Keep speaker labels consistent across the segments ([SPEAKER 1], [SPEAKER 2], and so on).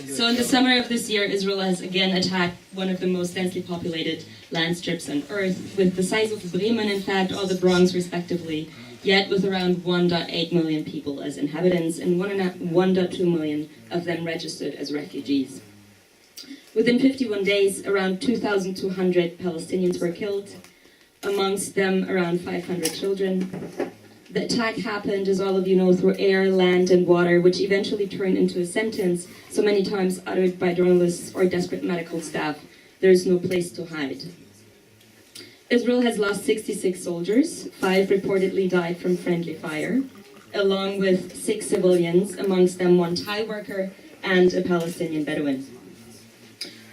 [SPEAKER 1] So in the summer of this year, Israel has again attacked one of the most densely populated land strips on Earth, with the size of Bremen, in fact, or the Bronx, respectively, yet with around 1.8 million people as inhabitants and 1.2 million of them registered as refugees. Within 51 days, around 2,200 Palestinians were killed, amongst them around 500 children. The attack happened, as all of you know, through air, land, and water, which eventually turned into a sentence so many times uttered by journalists or desperate medical staff: there is no place to hide. Israel has lost 66 soldiers, 5 reportedly died from friendly fire, along with 6 civilians, amongst them 1 Thai worker and a Palestinian Bedouin.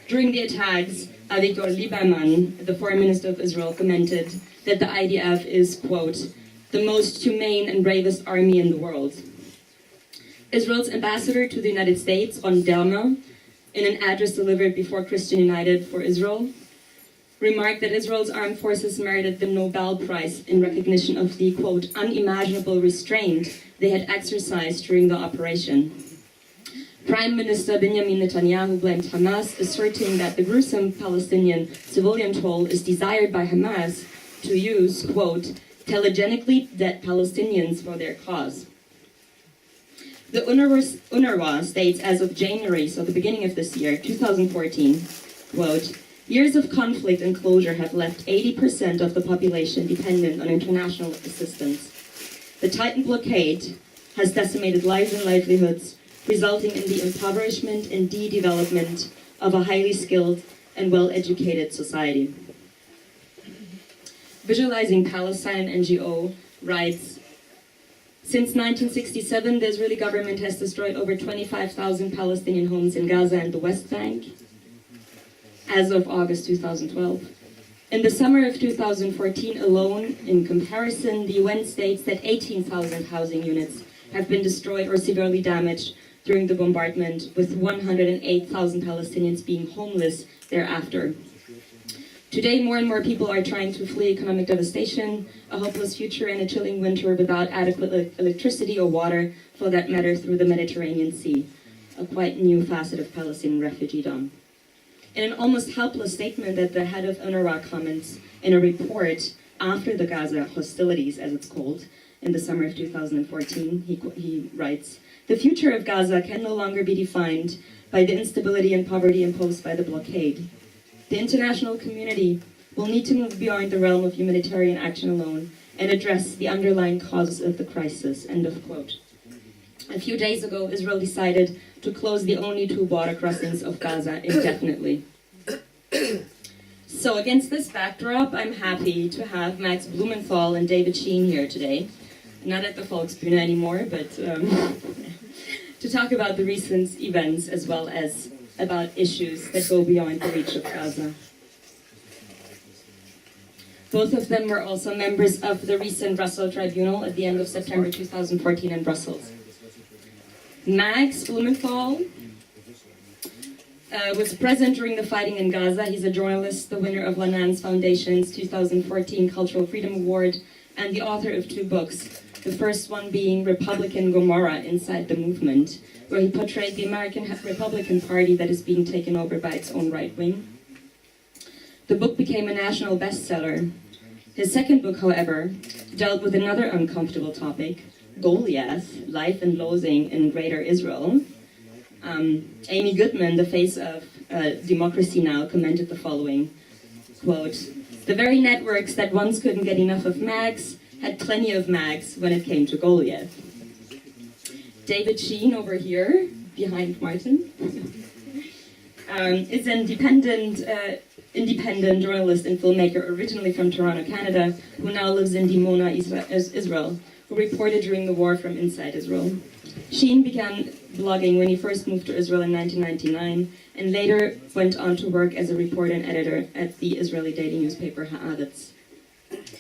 [SPEAKER 1] During the attacks, Avigdor Lieberman, the foreign minister of Israel, commented that the IDF is, quote, the most humane and bravest army in the world. Israel's ambassador to the United States, Ron Dermer, in an address delivered before Christian United for Israel, remarked that Israel's armed forces merited the Nobel Prize in recognition of the, quote, unimaginable restraint they had exercised during the operation. Prime Minister Benjamin Netanyahu blamed Hamas, asserting that the gruesome Palestinian civilian toll is desired by Hamas to use, quote, telegenically dead Palestinians for their cause. The UNRWA states as of January, so the beginning of this year, 2014, quote, years of conflict and closure have left 80% of the population dependent on international assistance. The Titan blockade has decimated lives and livelihoods, resulting in the impoverishment and de-development of a highly skilled and well-educated society. Visualizing Palestine, NGO writes, since 1967, the Israeli government has destroyed over 25,000 Palestinian homes in Gaza and the West Bank, as of August 2012. In the summer of 2014 alone, in comparison, the UN states that 18,000 housing units have been destroyed or severely damaged during the bombardment, with 108,000 Palestinians being homeless thereafter. Today, more and more people are trying to flee economic devastation, a hopeless future, and a chilling winter without adequate electricity or water, for that matter, through the Mediterranean Sea, a quite new facet of Palestinian refugee-dom. In an almost helpless statement that the head of UNRWA comments in a report after the Gaza hostilities, as it's called, in the summer of 2014, he writes, the future of Gaza can no longer be defined by the instability and poverty imposed by the blockade. The international community will need to move beyond the realm of humanitarian action alone and address the underlying causes of the crisis, end of quote. A few days ago, Israel decided to close the only 2 water crossings of Gaza indefinitely. So against this backdrop, I'm happy to have Max Blumenthal and David Sheen here today. Not at the Volksbühne anymore, but to talk about the recent events as well as about issues that go beyond the reach of Gaza. Both of them were also members of the recent Brussels Tribunal at the end of September 2014 in Brussels. Max Blumenthal was present during the fighting in Gaza. He's a journalist, the winner of Lanan's Foundation's 2014 Cultural Freedom Award, and the author of 2 books. The first one being Republican Gomorrah, Inside the Movement, where he portrayed the American Republican Party that is being taken over by its own right wing. The book became a national bestseller. His second book, however, dealt with another uncomfortable topic, Goliath, Life and Loathing in Greater Israel. Amy Goodman, the face of Democracy Now!, commented the following, quote, the very networks that once couldn't get enough of Max had plenty of Max when it came to Goliath. David Sheen, over here, behind Martin, is an independent journalist and filmmaker originally from Toronto, Canada, who now lives in Dimona, Israel, who reported during the war from inside Israel. Sheen began blogging when he first moved to Israel in 1999, and later went on to work as a reporter and editor at the Israeli daily newspaper Haaretz.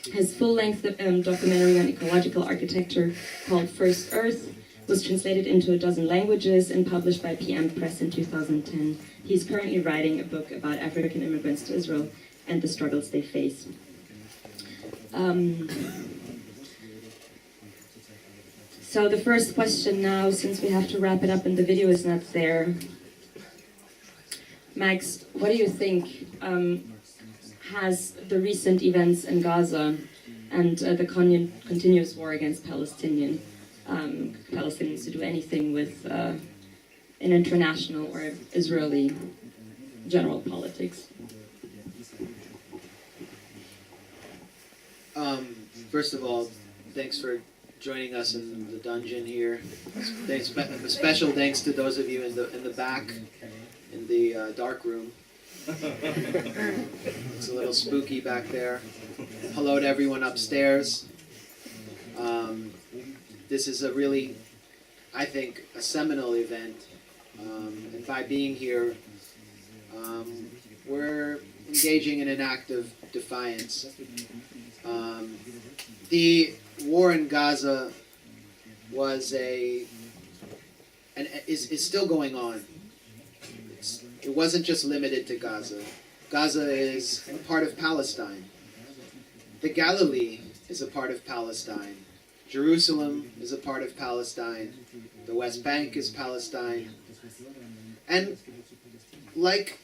[SPEAKER 1] His full-length documentary on ecological architecture called First Earth was translated into a dozen languages and published by PM Press in 2010. He's currently writing a book about African immigrants to Israel and the struggles they face. So the first question now, since we have to wrap it up and the video is not there. Max, what do you think has the recent events in Gaza and the continuous war against Palestinians to do anything with in international or Israeli general politics?
[SPEAKER 2] First of all, thanks for joining us in the dungeon here. Special thanks to those of you in the back, in the dark room. It's a little spooky back there. Hello to everyone upstairs. This is a really, I think, a seminal event. And by being here, we're engaging in an act of defiance. The war in Gaza was is still going on. It wasn't just limited to Gaza. Gaza is a part of Palestine. The Galilee is a part of Palestine. Jerusalem is a part of Palestine. The West Bank is Palestine. And like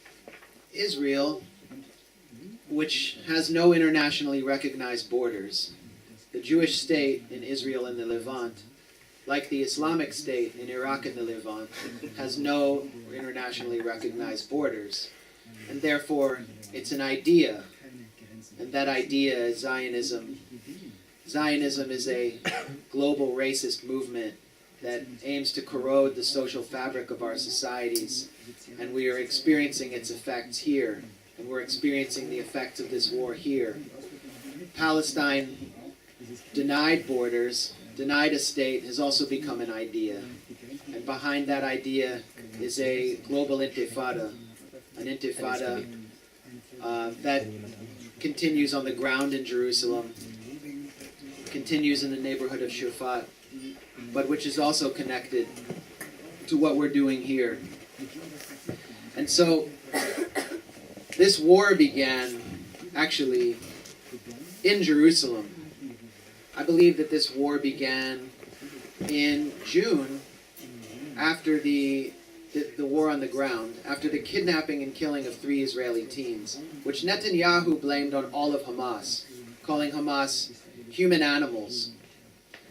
[SPEAKER 2] Israel, which has no internationally recognized borders, the Jewish state in Israel and the Levant, like the Islamic State in Iraq and the Levant, has no internationally recognized borders. And therefore, it's an idea. And that idea is Zionism. Zionism is a global racist movement that aims to corrode the social fabric of our societies. And we are experiencing its effects here. And we're experiencing the effects of this war here. Palestine, denied borders, denied a state, has also become an idea. And behind that idea is a global intifada, an intifada that continues on the ground in Jerusalem, continues in the neighborhood of Shafat, but which is also connected to what we're doing here. And so, this war began, actually, in Jerusalem. I believe that this war began in June after the war on the ground, after the kidnapping and killing of 3 Israeli teens, which Netanyahu blamed on all of Hamas, calling Hamas human animals,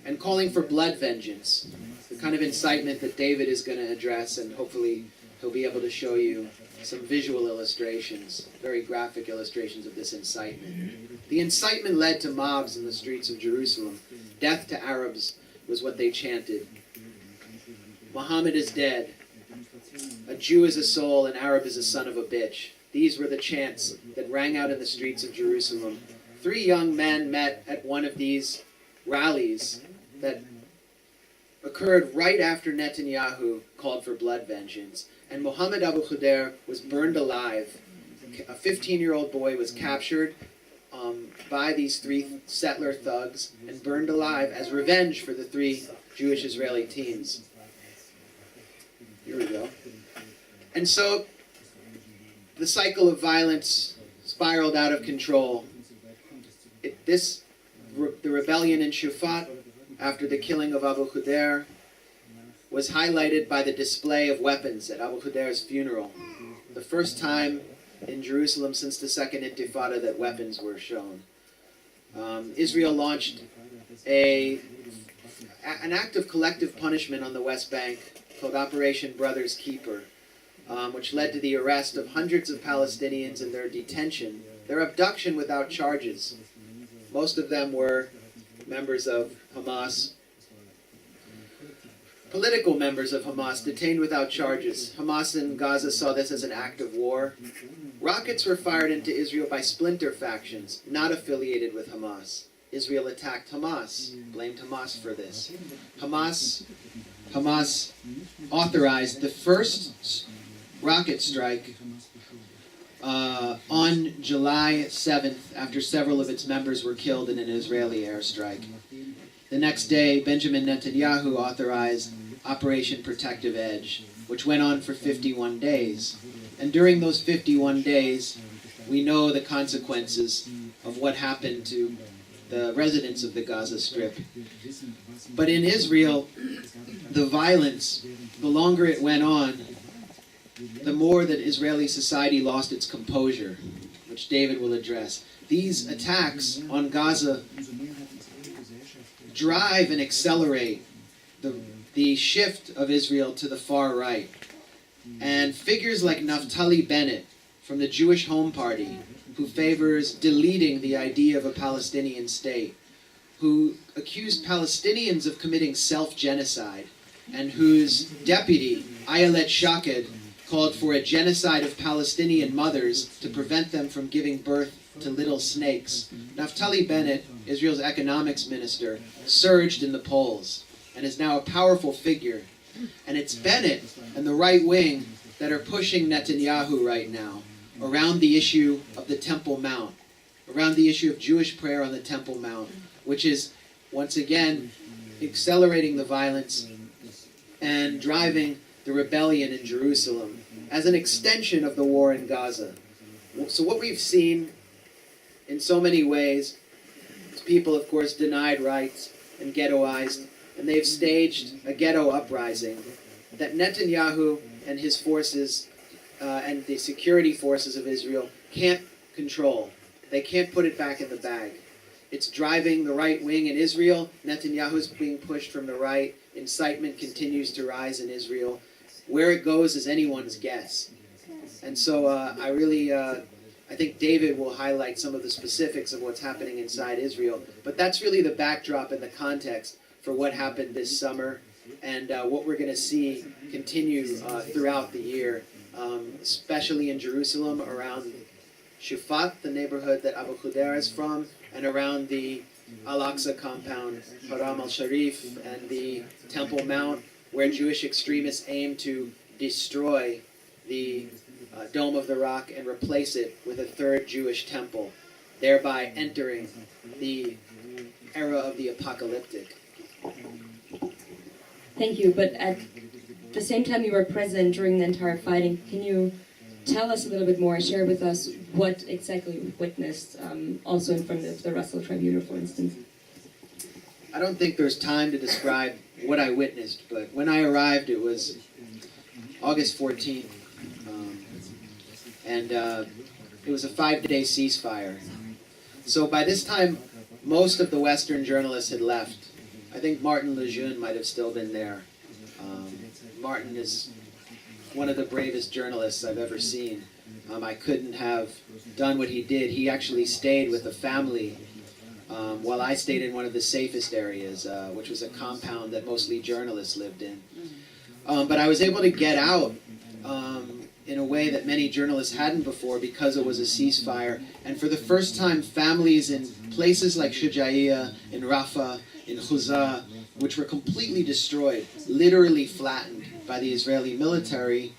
[SPEAKER 2] and calling for blood vengeance, the kind of incitement that David is going to address, and hopefully he'll be able to show you some visual illustrations, very graphic illustrations of this incitement. The incitement led to mobs in the streets of Jerusalem. Death to Arabs was what they chanted. Muhammad is dead. A Jew is a soul, an Arab is a son of a bitch. These were the chants that rang out in the streets of Jerusalem. 3 young men met at one of these rallies that occurred right after Netanyahu called for blood vengeance. And Mohammed Abu Khader was burned alive. A 15-year-old boy was captured by these 3 settler thugs and burned alive as revenge for the 3 Jewish Israeli teens. Here we go. And so the cycle of violence spiraled out of control. The rebellion in Shafat after the killing of Abu Khader was highlighted by the display of weapons at Abu Khader's funeral. The first time in Jerusalem since the Second Intifada that weapons were shown. Israel launched an act of collective punishment on the West Bank called Operation Brother's Keeper, which led to the arrest of hundreds of Palestinians and their detention, their abduction without charges. Most of them were members of Hamas, political members of Hamas, detained without charges. Hamas in Gaza saw this as an act of war. Rockets were fired into Israel by splinter factions, not affiliated with Hamas. Israel attacked Hamas, blamed Hamas for this. Hamas authorized the first rocket strike on July 7th, after several of its members were killed in an Israeli airstrike. The next day, Benjamin Netanyahu authorized Operation Protective Edge, which went on for 51 days. And during those 51 days, we know the consequences of what happened to the residents of the Gaza Strip. But in Israel, the violence, the longer it went on, the more that Israeli society lost its composure, which David will address. These attacks on Gaza drive and accelerate the shift of Israel to the far right. And figures like Naftali Bennett from the Jewish Home Party, who favors deleting the idea of a Palestinian state, who accused Palestinians of committing self-genocide, and whose deputy, Ayelet Shaked, called for a genocide of Palestinian mothers to prevent them from giving birth to little snakes. Naftali Bennett, Israel's economics minister, surged in the polls and is now a powerful figure. And it's Bennett and the right wing that are pushing Netanyahu right now around the issue of the Temple Mount, around the issue of Jewish prayer on the Temple Mount, which is, once again, accelerating the violence and driving the rebellion in Jerusalem as an extension of the war in Gaza. So what we've seen in so many ways is people, of course, denied rights and ghettoized, and they've staged a ghetto uprising that Netanyahu and his forces and the security forces of Israel can't control. They can't put it back in the bag. It's driving the right wing in Israel. Netanyahu's being pushed from the right. Incitement continues to rise in Israel. Where it goes is anyone's guess. And so I think David will highlight some of the specifics of what's happening inside Israel. But that's really the backdrop and the context for what happened this summer and what we're going to see continue throughout the year, especially in Jerusalem around Shufat, the neighborhood that Abu Khudair is from, and around the Al-Aqsa compound, Haram al-Sharif, and the Temple Mount, where Jewish extremists aim to destroy the Dome of the Rock and replace it with a third Jewish temple, thereby entering the era of the apocalyptic.
[SPEAKER 1] Thank you, but at the same time you were present during the entire fighting, can you tell us a little bit more, share with us what exactly you witnessed, also in front of the Russell Tribunal, for instance?
[SPEAKER 2] I don't think there's time to describe what I witnessed, but when I arrived it was August 14th, and it was a 5-day ceasefire. So by this time, most of the Western journalists had left. I think Martin Lejeune might have still been there. Martin is one of the bravest journalists I've ever seen. I couldn't have done what he did. He actually stayed with a family while I stayed in one of the safest areas, which was a compound that mostly journalists lived in. But I was able to get out in a way that many journalists hadn't before because it was a ceasefire. And for the first time, families in places like Shujaiya, in Rafah, in Khuzah, which were completely destroyed, literally flattened by the Israeli military,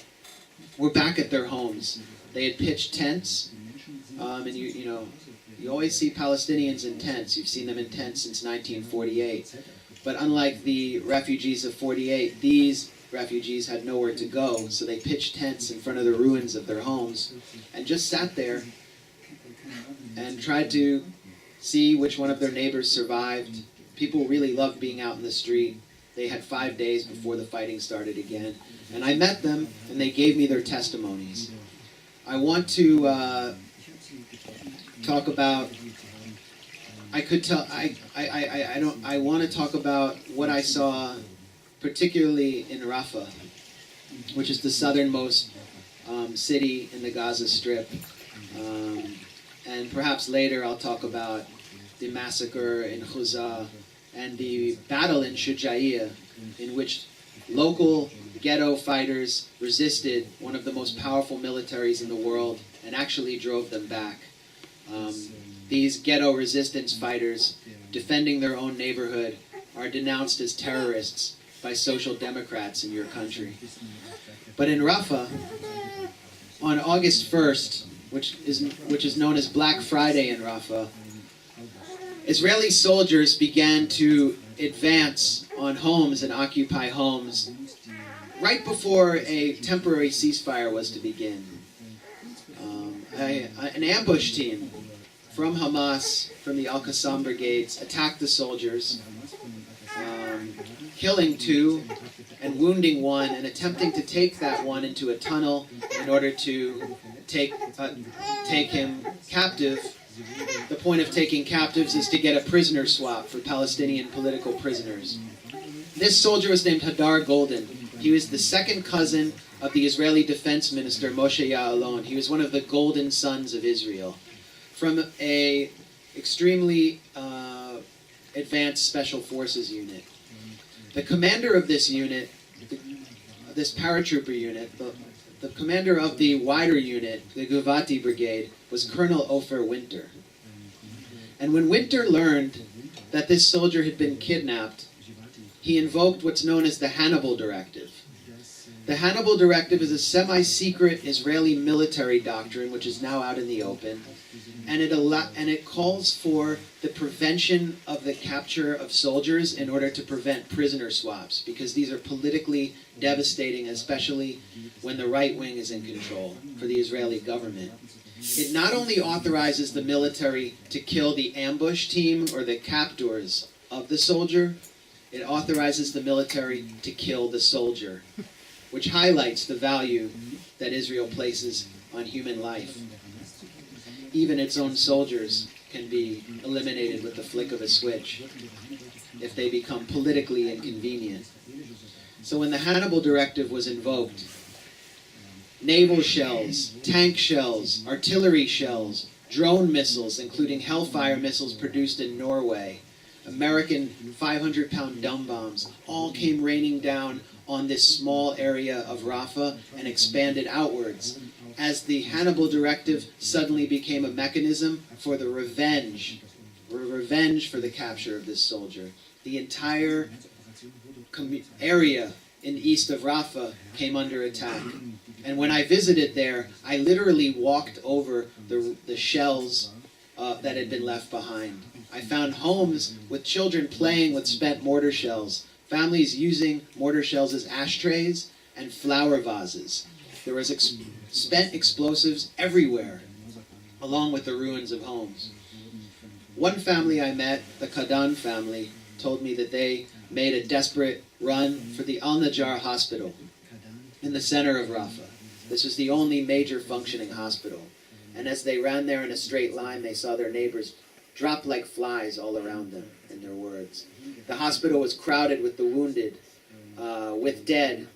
[SPEAKER 2] were back at their homes. They had pitched tents, and you always see Palestinians in tents. You've seen them in tents since 1948. But unlike the refugees of 48, these refugees had nowhere to go, so they pitched tents in front of the ruins of their homes and just sat there and tried to see which one of their neighbors survived. People really loved being out in the street. They had 5 days before the fighting started again. And I met them, and they gave me their testimonies. I want to talk about... I want to talk about what I saw, particularly in Rafah, which is the southernmost city in the Gaza Strip. And perhaps later I'll talk about the massacre in Khuzah and the battle in Shujaiya, in which local ghetto fighters resisted one of the most powerful militaries in the world and actually drove them back. These ghetto resistance fighters, defending their own neighborhood, are denounced as terrorists by social democrats in your country. But in Rafah, on August 1st, which is known as Black Friday in Rafah, Israeli soldiers began to advance on homes and occupy homes right before a temporary ceasefire was to begin. An ambush team from Hamas, from the Al-Qassam brigades, attacked the soldiers, killing 2 and wounding 1, and attempting to take that one into a tunnel in order to take him captive. The point of taking captives is to get a prisoner swap for Palestinian political prisoners. This soldier was named Hadar Golden. He was the second cousin of the Israeli defense minister Moshe Ya'alon. He was one of the golden sons of Israel, from a extremely advanced special forces unit. The commander of this unit, this paratrooper unit, the commander of the wider unit, the Guvati Brigade, was Colonel Ofer Winter. And when Winter learned that this soldier had been kidnapped, he invoked what's known as the Hannibal Directive. The Hannibal Directive is a semi-secret Israeli military doctrine which is now out in the open, and it calls for the prevention of the capture of soldiers in order to prevent prisoner swaps, because these are politically devastating, especially when the right wing is in control for the Israeli government. It not only authorizes the military to kill the ambush team or the captors of the soldier, it authorizes the military to kill the soldier, which highlights the value that Israel places on human life. Even its own soldiers can be eliminated with the flick of a switch if they become politically inconvenient. So when the Hannibal Directive was invoked, naval shells, tank shells, artillery shells, drone missiles, including Hellfire missiles produced in Norway, American 500-pound dumb bombs, all came raining down on this small area of Rafah and expanded outwards, as the Hannibal Directive suddenly became a mechanism for the revenge for the capture of this soldier. The entire area in east of Rafah came under attack. And when I visited there, I literally walked over the shells that had been left behind. I found homes with children playing with spent mortar shells, families using mortar shells as ashtrays and flower vases. There was spent explosives everywhere, along with the ruins of homes. One family I met, the Kadan family, told me that they made a desperate run for the Al-Najjar hospital in the center of Rafah. This was the only major functioning hospital. And as they ran there in a straight line, they saw their neighbors drop like flies all around them, in their words. The hospital was crowded with the wounded, with dead.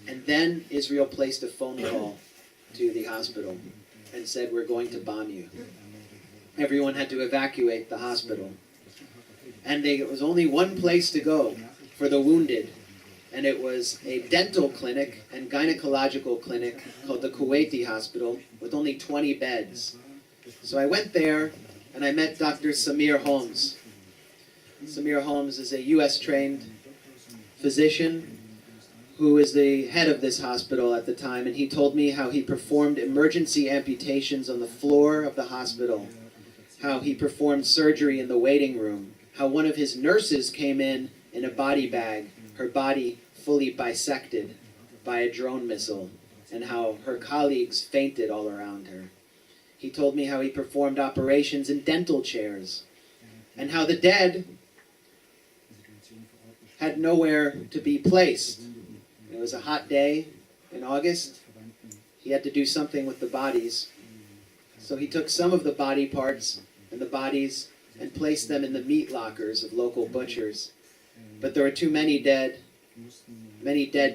[SPEAKER 2] And then Israel placed a phone call to the hospital and said, "We're going to bomb you." Everyone had to evacuate the hospital. And there was only one place to go for the wounded, and it was a dental clinic and gynecological clinic called the Kuwaiti Hospital with only 20 beds. So I went there and I met Dr. Samir Holmes. Samir Holmes is a US-trained physician who is the head of this hospital at the time, and he told me how he performed emergency amputations on the floor of the hospital, how he performed surgery in the waiting room, how one of his nurses came in a body bag, her body fully bisected by a drone missile, and how her colleagues fainted all around her. He told me how he performed operations in dental chairs, and how the dead had nowhere to be placed. It was a hot day in August. He had to do something with the bodies. So he took some of the body parts and the bodies and placed them in the meat lockers of local butchers. But there were too many dead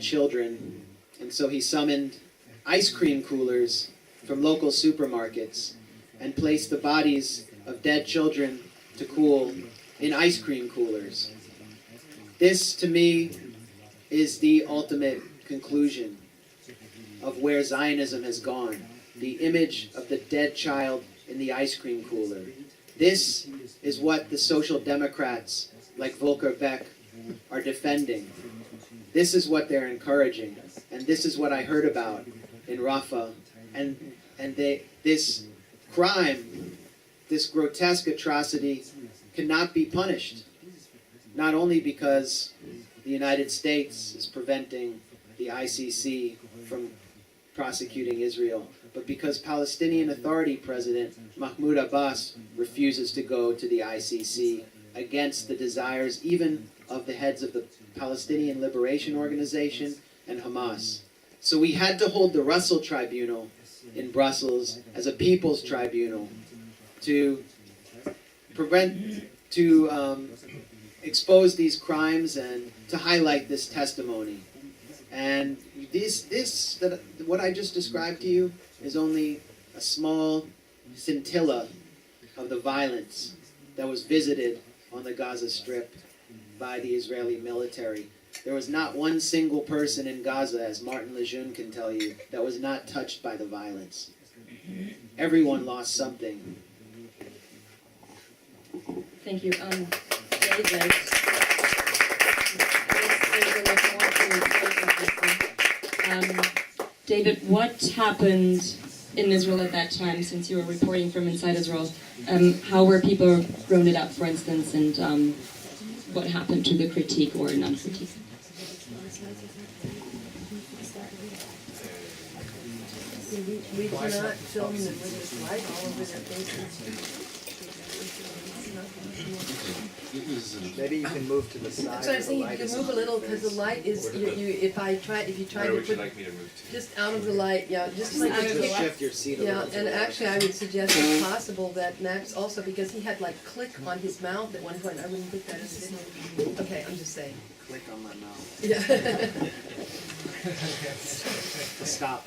[SPEAKER 2] children, and so he summoned ice cream coolers from local supermarkets and placed the bodies of dead children to cool in ice cream coolers. This, to me, is the ultimate conclusion of where Zionism has gone. The image of the dead child in the ice cream cooler. This is what the social democrats like Volker Beck are defending. This is what they're encouraging. And this is what I heard about in Rafah. And this crime, this grotesque atrocity, cannot be punished. Not only because the United States is preventing the ICC from prosecuting Israel, but because Palestinian Authority President Mahmoud Abbas refuses to go to the ICC against the desires even of the heads of the Palestinian Liberation Organization and Hamas. So we had to hold the Russell Tribunal in Brussels as a people's tribunal to expose these crimes and to highlight this testimony. And what I just described to you is only a small scintilla of the violence that was visited on the Gaza Strip by the Israeli military. There was not one single person in Gaza, as Martin Lejeune can tell you, that was not touched by the violence. Everyone lost something.
[SPEAKER 1] Thank you. David. David, what happened in Israel at that time, since you were reporting from inside Israel? How were people rounded up, for instance, and what happened to the critique or non-critique?
[SPEAKER 3] We cannot film them with this light all over their faces.
[SPEAKER 4] Maybe you can move to the side.
[SPEAKER 3] That's what I'm saying. You can move a little because the light is. If you try to put
[SPEAKER 5] like me to move to?
[SPEAKER 3] just out of the light, yeah, just like
[SPEAKER 4] Just shift your seat a
[SPEAKER 3] yeah.
[SPEAKER 4] little.
[SPEAKER 3] And actually, I would suggest if possible that Max also, because he had like click on his mouth at one point. I wouldn't put that in the video. Okay, I'm just saying.
[SPEAKER 4] Click on my mouth.
[SPEAKER 3] Yeah.
[SPEAKER 4] Stop.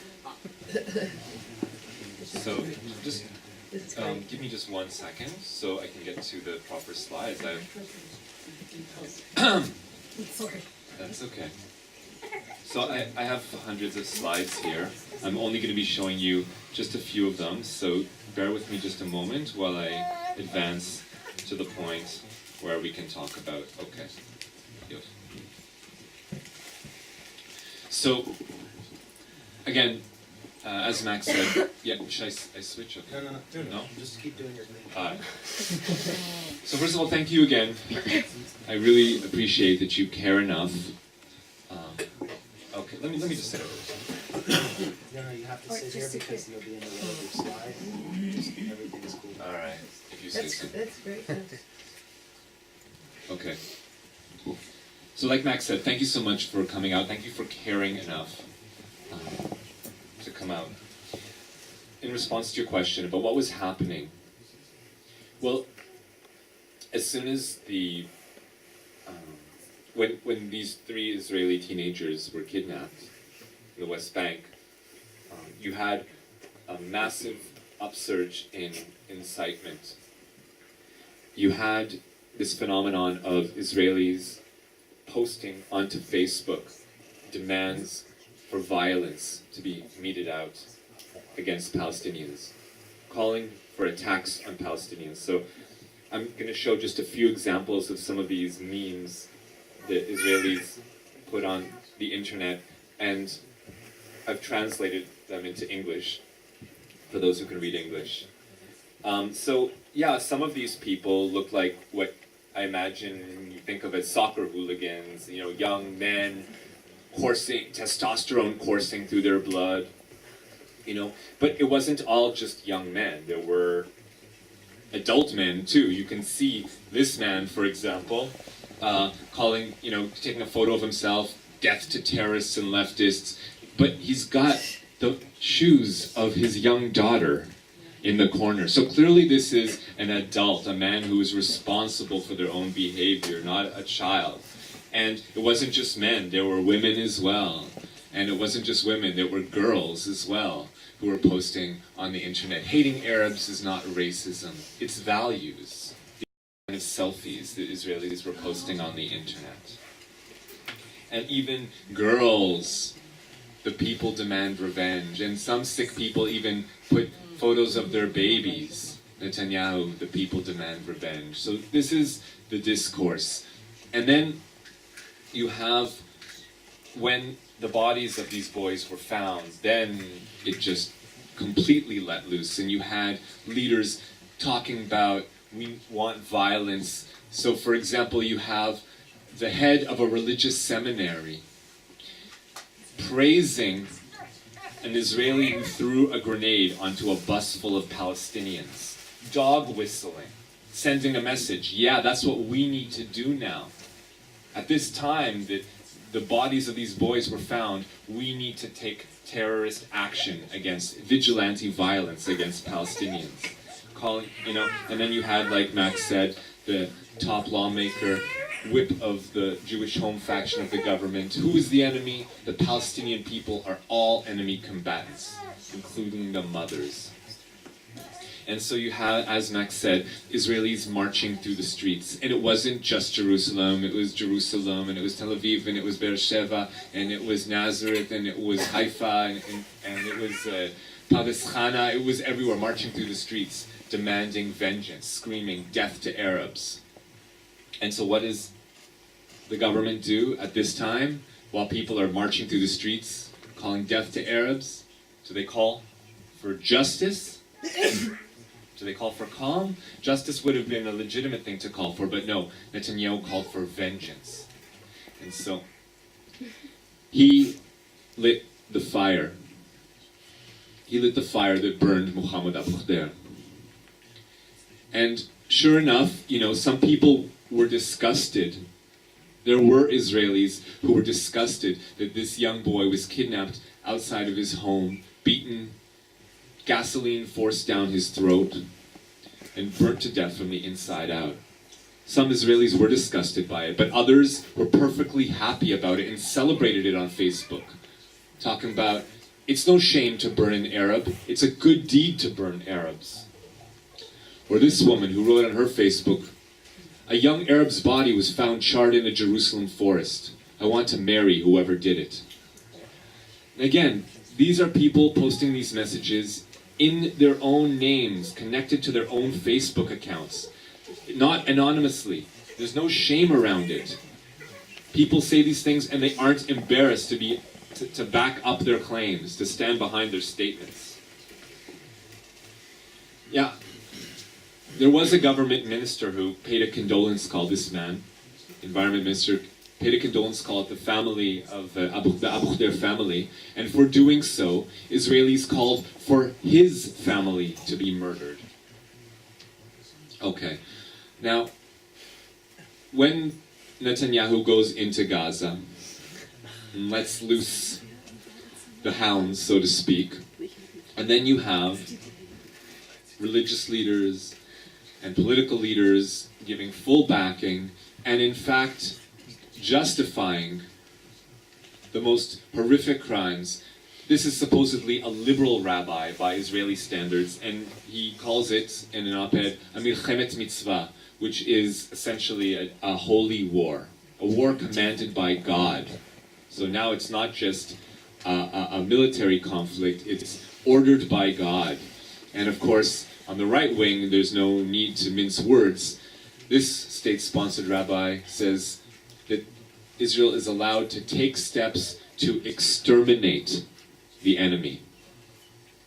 [SPEAKER 5] So just
[SPEAKER 3] This is great.
[SPEAKER 5] give me just 1 second so I can get to the proper slides.
[SPEAKER 3] Sorry.
[SPEAKER 5] That's okay. So I have hundreds of slides here. I'm only going to be showing you just a few of them, so bear with me just a moment while I advance to the point where we can talk about, okay. Yes. So, again, as Max said, yeah, should I switch? Okay. No?
[SPEAKER 4] Just keep doing your thing.
[SPEAKER 5] Alright. So first of all, thank you again. I really appreciate that you care enough. Okay, let me just sit over this.
[SPEAKER 4] No, you have to sit here because you'll be in the way of your slide. Just everything's cool.
[SPEAKER 5] Alright, if you say so.
[SPEAKER 3] That's great.
[SPEAKER 5] Okay. So like Max said, thank you so much for coming out. Thank you for caring enough to come out. In response to your question about what was happening, well, as soon as the when these 3 Israeli teenagers were kidnapped in the West Bank, you had a massive upsurge in incitement. You had this phenomenon of Israelis posting onto Facebook demands for violence to be meted out against Palestinians, calling for attacks on Palestinians. So I'm going to show just a few examples of some of these memes that Israelis put on the internet, and I've translated them into English for those who can read English. So yeah, some of these people look like what I imagine you think of as soccer hooligans, you know, young men coursing, testosterone coursing through their blood, you know. But it wasn't all just young men. There were adult men too. You can see this man, for example, calling, you know, taking a photo of himself, death to terrorists and leftists, but he's got the shoes of his young daughter in the corner. So clearly this is an adult, a man who is responsible for their own behavior, not a child. And it wasn't just men, there were women as well. And it wasn't just women, there were girls as well who were posting on the internet. Hating Arabs is not racism, it's values. The kind of selfies that Israelis were posting on the internet. And even girls, the people demand revenge. And some sick people even put photos of their babies. Netanyahu, the people demand revenge. So this is the discourse. And then you have, when the bodies of these boys were found, then it just completely let loose. And you had leaders talking about, we want violence. So for example, you have the head of a religious seminary praising an Israeli who threw a grenade onto a bus full of Palestinians, dog whistling, sending a message, yeah, that's what we need to do now. At this time that the bodies of these boys were found, we need to take terrorist action against vigilante violence against Palestinians. And then you had, like Max said, the top lawmaker, whip of the Jewish home faction of the government. Who is the enemy? The Palestinian people are all enemy combatants, including the mothers. And so you had, as Max said, Israelis marching through the streets. And it wasn't just Jerusalem, it was Jerusalem, and it was Tel Aviv, and it was Beersheba, and it was Nazareth, and it was Haifa, and it was Pardes Chana. It was everywhere, marching through the streets, demanding vengeance, screaming, death to Arabs. And so what does the government do at this time, while people are marching through the streets, calling death to Arabs? Do they call for justice? Do they call for calm? Justice would have been a legitimate thing to call for, but no, Netanyahu called for vengeance. And so, he lit the fire. He lit the fire that burned Muhammad Abu Khder. And sure enough, some people were disgusted. There were Israelis who were disgusted that this young boy was kidnapped outside of his home, beaten, gasoline forced down his throat, and burnt to death from the inside out. Some Israelis were disgusted by it, but others were perfectly happy about it and celebrated it on Facebook, talking about, it's no shame to burn an Arab, it's a good deed to burn Arabs. Or this woman who wrote on her Facebook, a young Arab's body was found charred in a Jerusalem forest. I want to marry whoever did it. And again, these are people posting these messages in their own names, connected to their own Facebook accounts, not anonymously. There's no shame around it. People say these things and they aren't embarrassed to back up their claims, to stand behind their statements. Yeah, there was a government minister who paid a condolence call, this man, environment minister, paid a condolence call at the family of the Abu Khder family, and for doing so, Israelis called for his family to be murdered. Okay, now, when Netanyahu goes into Gaza, and lets loose the hounds, so to speak, and then you have religious leaders and political leaders giving full backing, and in fact, justifying the most horrific crimes. This is supposedly a liberal rabbi by Israeli standards, and he calls it, in an op-ed, a milchemet mitzvah, which is essentially a holy war, a war commanded by God. So now it's not just a military conflict, it's ordered by God. And of course, on the right wing, there's no need to mince words. This state-sponsored rabbi says that Israel is allowed to take steps to exterminate the enemy.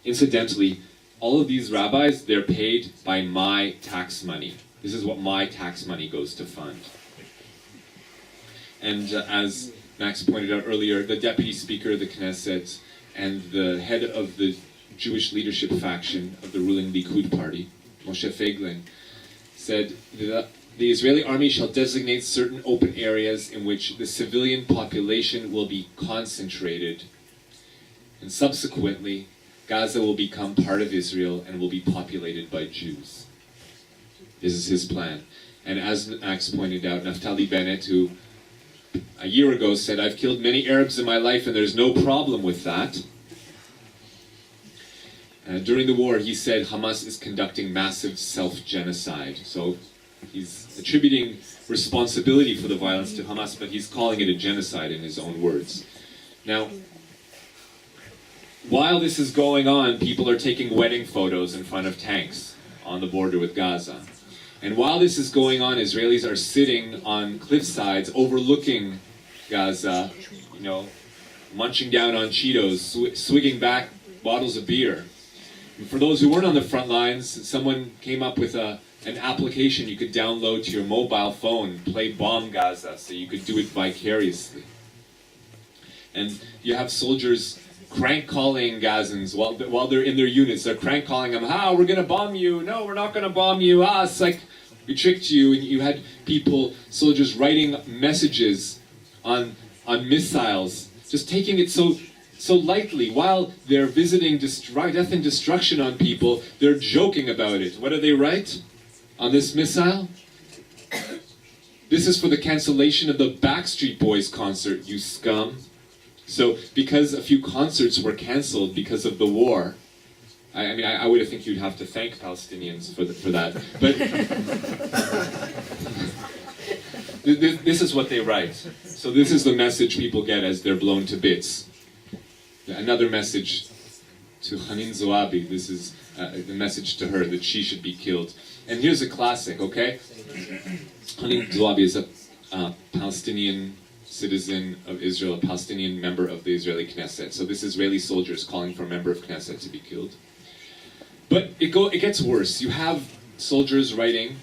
[SPEAKER 5] Incidentally, all of these rabbis, they're paid by my tax money. This is what my tax money goes to fund. And as Max pointed out earlier, the deputy speaker of the Knesset and the head of the Jewish leadership faction of the ruling Likud party, Moshe Feiglin, said that the Israeli army shall designate certain open areas in which the civilian population will be concentrated, and subsequently, Gaza will become part of Israel and will be populated by Jews. This is his plan. And as Max pointed out, Naftali Bennett, who a year ago said, I've killed many Arabs in my life and there's no problem with that. During the war, he said Hamas is conducting massive self-genocide. So he's attributing responsibility for the violence to Hamas, but he's calling it a genocide in his own words. Now, while this is going on, people are taking wedding photos in front of tanks on the border with Gaza. And while this is going on, Israelis are sitting on cliff sides overlooking Gaza, munching down on Cheetos, swigging back bottles of beer. And for those who weren't on the front lines, someone came up with an application you could download to your mobile phone, play Bomb Gaza, so you could do it vicariously. And you have soldiers crank calling Gazans while they're in their units. They're crank calling them, we're gonna bomb you. No, we're not gonna bomb you. It's like we tricked you. And you had soldiers writing messages on missiles, just taking it so lightly. While they're visiting death and destruction on people, they're joking about it. What do they write on this missile? This is for the cancellation of the Backstreet Boys concert, you scum. So because a few concerts were cancelled because of the war, I would think you'd have to thank Palestinians for that. But this is what they write. So this is the message people get as they're blown to bits. Another message to Hanin Zoabi. This is the message to her that she should be killed. And here's a classic, okay? Hanin Zoabi is a Palestinian citizen of Israel, a Palestinian member of the Israeli Knesset. So this Israeli soldier is calling for a member of Knesset to be killed. But it gets worse. You have soldiers writing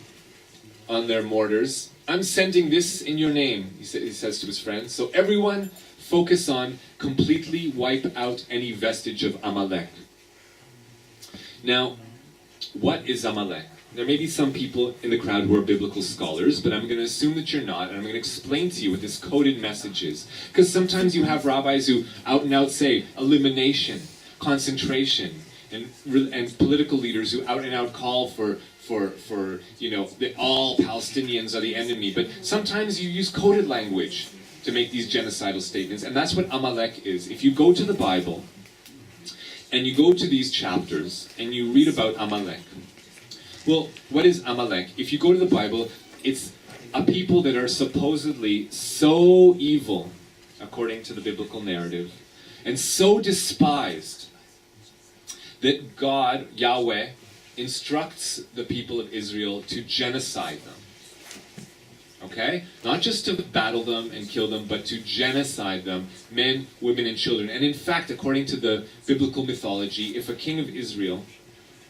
[SPEAKER 5] on their mortars, "I'm sending this in your name," he says to his friends. So everyone focus on completely wipe out any vestige of Amalek. Now, what is Amalek? There may be some people in the crowd who are biblical scholars, but I'm going to assume that you're not, and I'm going to explain to you what this coded message is. Because sometimes you have rabbis who out and out say elimination, concentration, and political leaders who out and out call for all Palestinians are the enemy. But sometimes you use coded language to make these genocidal statements, and that's what Amalek is. If you go to the Bible, and you go to these chapters, and you read about Amalek, well, what is Amalek? If you go to the Bible, it's a people that are supposedly so evil, according to the biblical narrative, and so despised, that God, Yahweh, instructs the people of Israel to genocide them. Okay? Not just to battle them and kill them, but to genocide them, men, women, and children. And in fact, according to the biblical mythology, if a king of Israel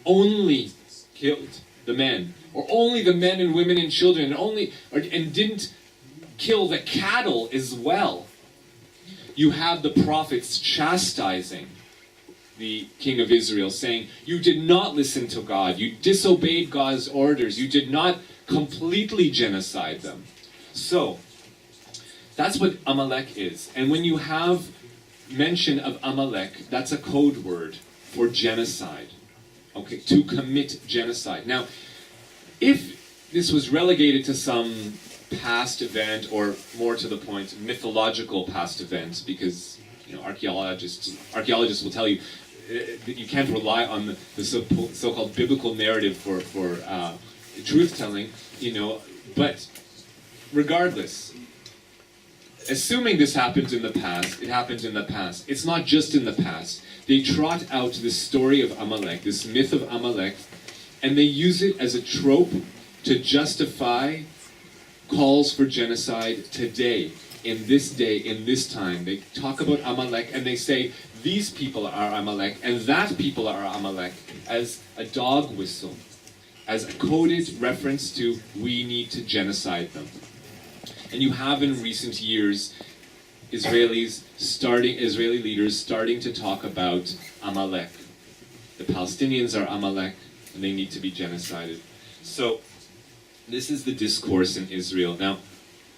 [SPEAKER 5] only killed the men, or only the men and women and children, and didn't kill the cattle as well, you have the prophets chastising the king of Israel, saying, you did not listen to God, you disobeyed God's orders, you did not completely genocide them. So, that's what Amalek is. And when you have mention of Amalek, that's a code word for genocide. Okay, to commit genocide. Now, if this was relegated to some past event, or more to the point, mythological past event, because archaeologists will tell you that you can't rely on the so-called biblical narrative for truth-telling, but regardless, assuming this happened in the past, it happened in the past. It's not just in the past. They trot out this story of Amalek, this myth of Amalek, and they use it as a trope to justify calls for genocide today, in this day, in this time. They talk about Amalek and they say, these people are Amalek and that people are Amalek, as a dog whistle, as a coded reference to, we need to genocide them. And you have in recent years Israeli leaders starting to talk about Amalek. The Palestinians are Amalek and they need to be genocided. So this is the discourse in Israel. Now,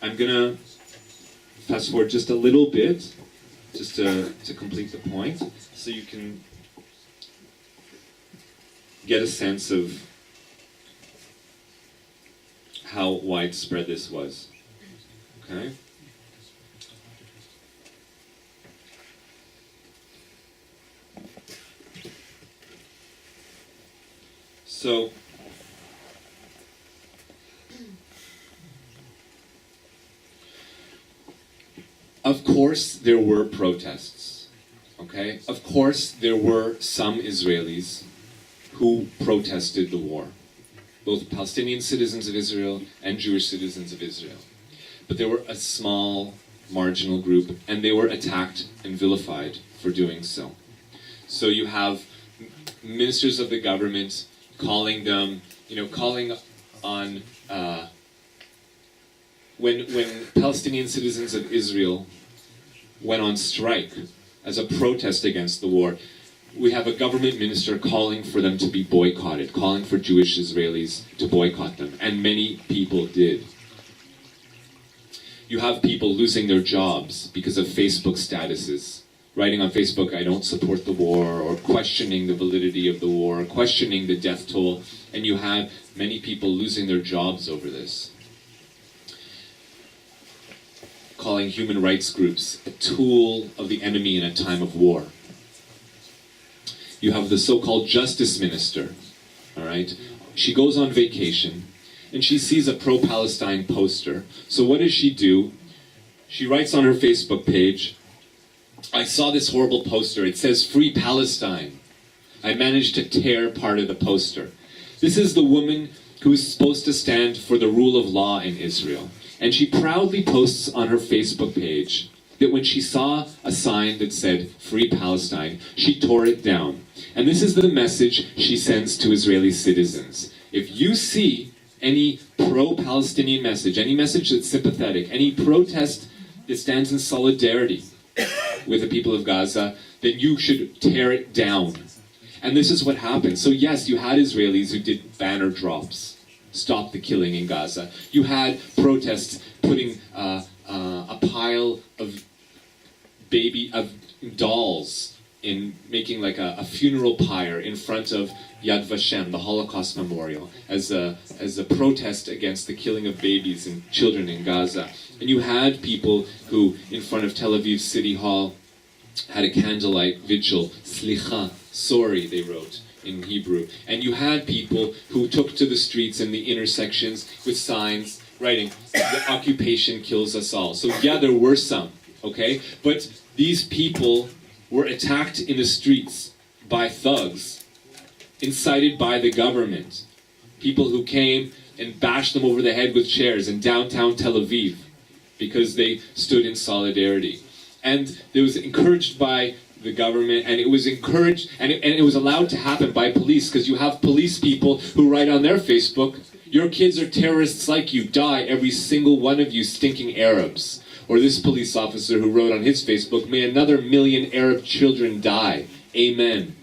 [SPEAKER 5] I'm going to fast forward just a little bit, just to complete the point, so you can get a sense of how widespread this was. Okay? So, of course there were protests, okay? Of course there were some Israelis who protested the war, both Palestinian citizens of Israel and Jewish citizens of Israel. But there were a small, marginal group, and they were attacked and vilified for doing so. So you have ministers of the government calling on, when Palestinian citizens of Israel went on strike
[SPEAKER 6] as a protest against the war, we have a government minister calling for them to be boycotted, calling for Jewish Israelis to boycott them, and many people did. You have people losing their jobs because of Facebook statuses, writing on Facebook, "I don't support the war," or questioning the validity of the war, questioning the death toll, and you have many people losing their jobs over this. Calling human rights groups a tool of the enemy in a time of war. You have the so-called justice minister, all right? She goes on vacation, and she sees a pro-Palestine poster. So what does she do? She writes on her Facebook page, "I saw this horrible poster. It says Free Palestine. I managed to tear part of the poster." This is the woman who is supposed to stand for the rule of law in Israel. And she proudly posts on her Facebook page that when she saw a sign that said Free Palestine, she tore it down. And this is the message she sends to Israeli citizens. If you see any pro-Palestinian message, any message that's sympathetic, any protest that stands in solidarity with the people of Gaza, then you should tear it down. And this is what happened. So yes, you had Israelis who did banner drops, stop the killing in Gaza. You had protests putting a pile of dolls in making like a funeral pyre in front of Yad Vashem, the Holocaust Memorial, as a protest against the killing of babies and children in Gaza. And you had people who, in front of Tel Aviv City Hall, had a candlelight vigil. Slicha, sorry, they wrote in Hebrew. And you had people who took to the streets and the intersections with signs writing, "The occupation kills us all." So yeah, there were some, okay? But these people were attacked in the streets by thugs, incited by the government. People who came and bashed them over the head with chairs in downtown Tel Aviv because they stood in solidarity. And it was encouraged by the government, and it was encouraged, and it was allowed to happen by police, because you have police people who write on their Facebook, "Your kids are terrorists like you, die every single one of you stinking Arabs." Or this police officer who wrote on his Facebook, "May another 1,000,000 Arab children die. Amen."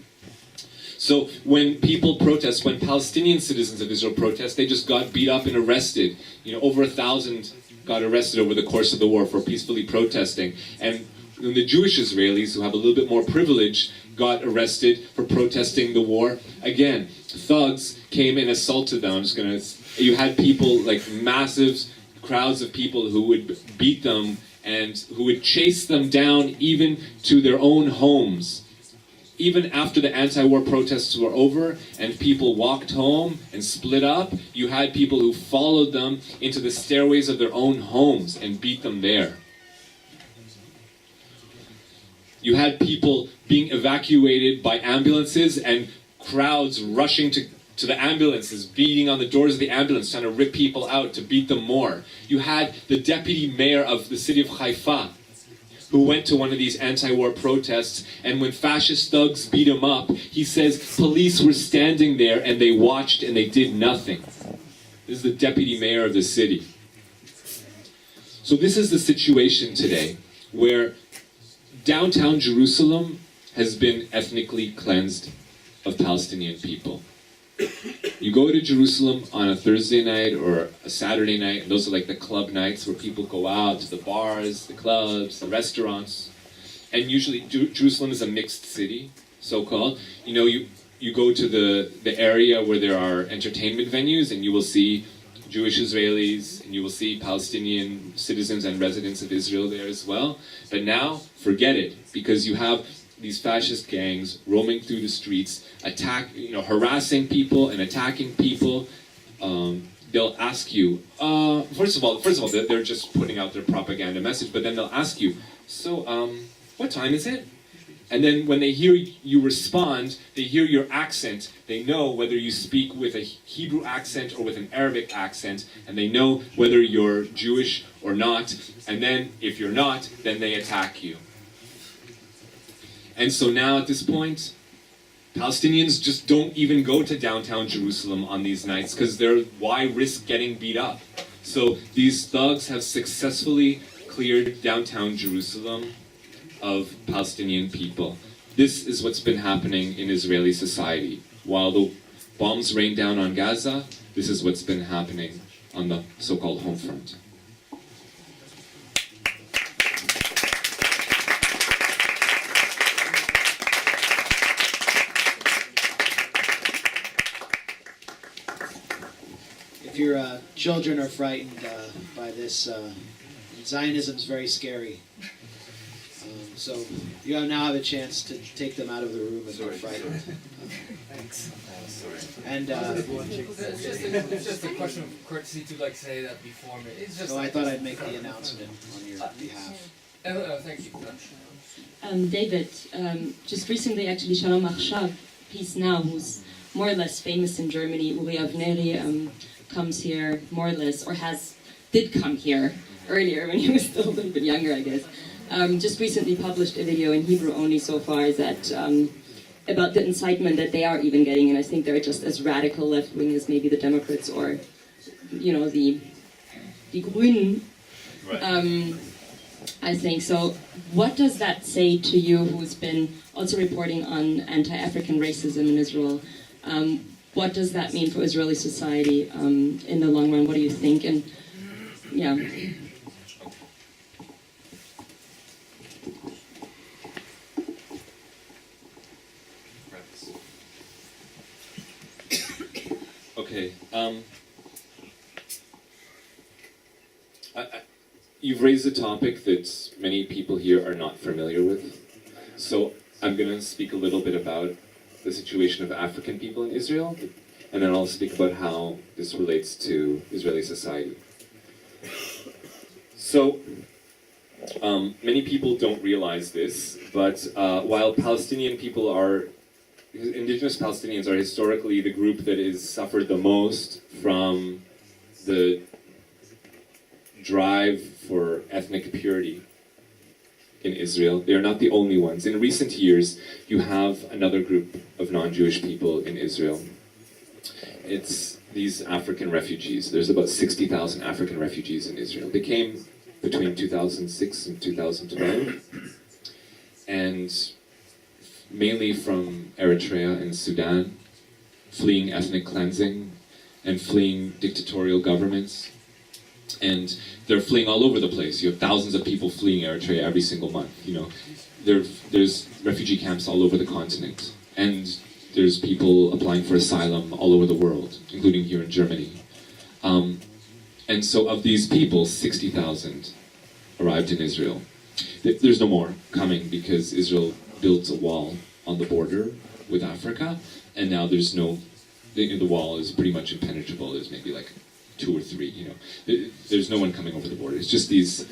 [SPEAKER 6] So when people protest, when Palestinian citizens of Israel protest, they just got beat up and arrested. Over 1,000 got arrested over the course of the war for peacefully protesting. And the Jewish Israelis, who have a little bit more privilege, got arrested for protesting the war. Again, thugs came and assaulted them. You had people, like massive crowds of people who would beat them and who would chase them down even to their own homes. Even after the anti-war protests were over and people walked home and split up, you had people who followed them into the stairways of their own homes and beat them there. You had people being evacuated by ambulances and crowds rushing to the ambulances, beating on the doors of the ambulance, trying to rip people out to beat them more. You had the deputy mayor of the city of Haifa, who went to one of these anti-war protests, and when fascist thugs beat him up, he says police were standing there and they watched and they did nothing. This is the deputy mayor of the city. So this is the situation today, where downtown Jerusalem has been ethnically cleansed of Palestinian people. You go to Jerusalem on a Thursday night or a Saturday night, and those are like the club nights where people go out to the bars, the clubs, the restaurants. And usually Jerusalem is a mixed city, so-called. You go to the area where there are entertainment venues, and you will see Jewish Israelis, and you will see Palestinian citizens and residents of Israel there as well. But now, forget it, because you have these fascist gangs roaming through the streets, harassing people and attacking people. They'll ask you, first of all, they're just putting out their propaganda message, but then they'll ask you, so, what time is it? And then when they hear you respond, they hear your accent, they know whether you speak with a Hebrew accent or with an Arabic accent, and they know whether you're Jewish or not, and then if you're not, then they attack you. And so now at this point, Palestinians just don't even go to downtown Jerusalem on these nights, because why risk getting beat up? So these thugs have successfully cleared downtown Jerusalem of Palestinian people. This is what's been happening in Israeli society. While the bombs rain down on Gaza, this is what's been happening on the so-called home front.
[SPEAKER 2] If your children are frightened by this, Zionism is very scary. So you now have a chance to take them out of the room if they're frightened.
[SPEAKER 4] Thanks.
[SPEAKER 2] And
[SPEAKER 7] It's just a question of courtesy to like say that before me. It's just.
[SPEAKER 2] so I thought I'd make the announcement on your behalf.
[SPEAKER 7] Thank you.
[SPEAKER 1] David, just recently actually Shalom Achshav, Peace Now, who's more or less famous in Germany, Uri Avneri, comes here more or less, or did come here earlier when he was still a little bit younger, I guess. Just recently published a video in Hebrew only so far that about the incitement that they are even getting, and I think they're just as radical left-wing as maybe the Democrats or, you know, the Grünen.
[SPEAKER 5] Right.
[SPEAKER 1] I think so. What does that say to you, who's been also reporting on anti-African racism in Israel? What does that mean for Israeli society in the long run? What do you think? And yeah.
[SPEAKER 6] Okay. You've raised a topic that many people here are not familiar with. So I'm going to speak a little bit about the situation of African people in Israel, and then I'll speak about how this relates to Israeli society. So, many people don't realize this, but while Palestinian people indigenous Palestinians are historically the group that has suffered the most from the drive for ethnic purity in Israel. They are not the only ones. In recent years, you have another group of non-Jewish people in Israel. It's these African refugees. There's about 60,000 African refugees in Israel. They came between 2006 and 2012, and mainly from Eritrea and Sudan, fleeing ethnic cleansing and fleeing dictatorial governments. And they're fleeing all over the place. You have thousands of people fleeing Eritrea every single month. You know, there's refugee camps all over the continent, and there's people applying for asylum all over the world, including here in Germany. And so, of these people, 60,000 arrived in Israel. There's no more coming because Israel built a wall on the border with Africa, and now there's no. The wall is pretty much impenetrable. There's maybe like 2 or 3, you know. There's no one coming over the border. It's just these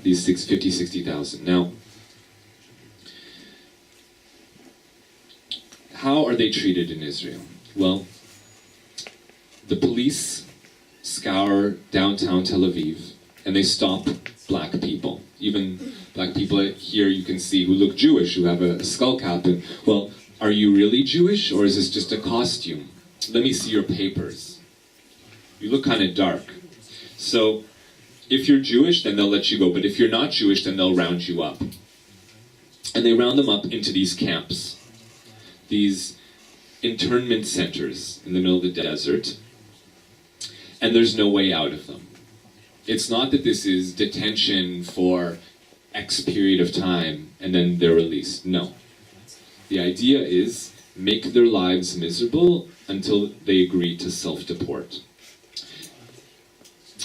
[SPEAKER 6] 60,000. Now, how are they treated in Israel? Well, the police scour downtown Tel Aviv, and they stop black people. Even black people here you can see who look Jewish, who have a skull cap. And, well, are you really Jewish, or is this just a costume? Let me see your papers. You look kind of dark. So, if you're Jewish, then they'll let you go. But if you're not Jewish, then they'll round you up. And they round them up into these camps. These internment centers in the middle of the desert. And there's no way out of them. It's not that this is detention for X period of time and then they're released. No. The idea is make their lives miserable until they agree to self-deport.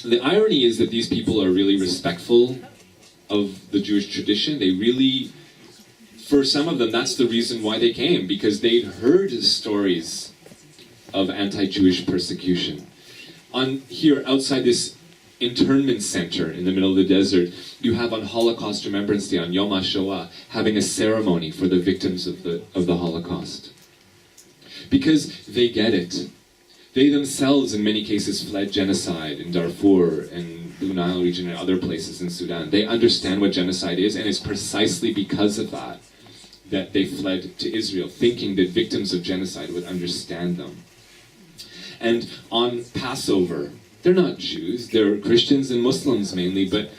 [SPEAKER 6] The irony is that these people are really respectful of the Jewish tradition. They really, for some of them, that's the reason why they came, because they'd heard stories of anti-Jewish persecution. Here, outside this internment center in the middle of the desert, you have on Holocaust Remembrance Day, on Yom HaShoah, having a ceremony for the victims of the Holocaust. Because they get it. They themselves, in many cases, fled genocide in Darfur and Blue Nile region and other places in Sudan. They understand what genocide is, and it's precisely because of that that they fled to Israel, thinking that victims of genocide would understand them. And on Passover, they're not Jews, they're Christians and Muslims mainly, but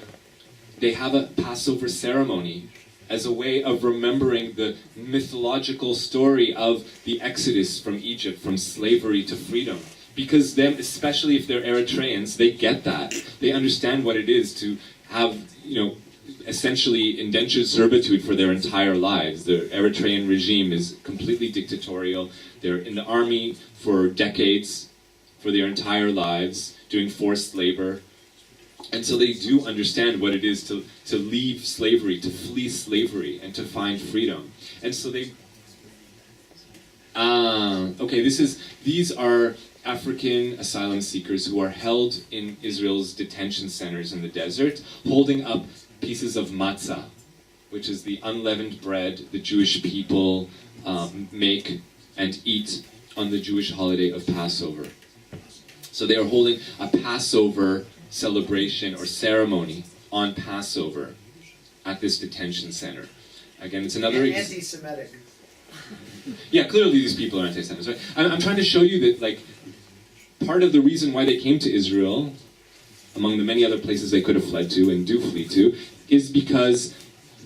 [SPEAKER 6] they have a Passover ceremony as a way of remembering the mythological story of the Exodus from Egypt, from slavery to freedom. Because them, especially if they're Eritreans, they get that. They understand what it is to have, essentially indentured servitude for their entire lives. The Eritrean regime is completely dictatorial. They're in the army for decades, for their entire lives, doing forced labor. And so they do understand what it is to leave slavery, to flee slavery, and to find freedom. And so they... these are African asylum seekers who are held in Israel's detention centers in the desert, holding up pieces of matzah, which is the unleavened bread the Jewish people make and eat on the Jewish holiday of Passover. So they are holding a Passover celebration or ceremony on Passover at this detention center. Again, it's another...
[SPEAKER 2] Anti-Semitic.
[SPEAKER 6] Yeah, clearly these people are anti-Semites, right? I'm trying to show you that, part of the reason why they came to Israel, among the many other places they could have fled to and do flee to, is because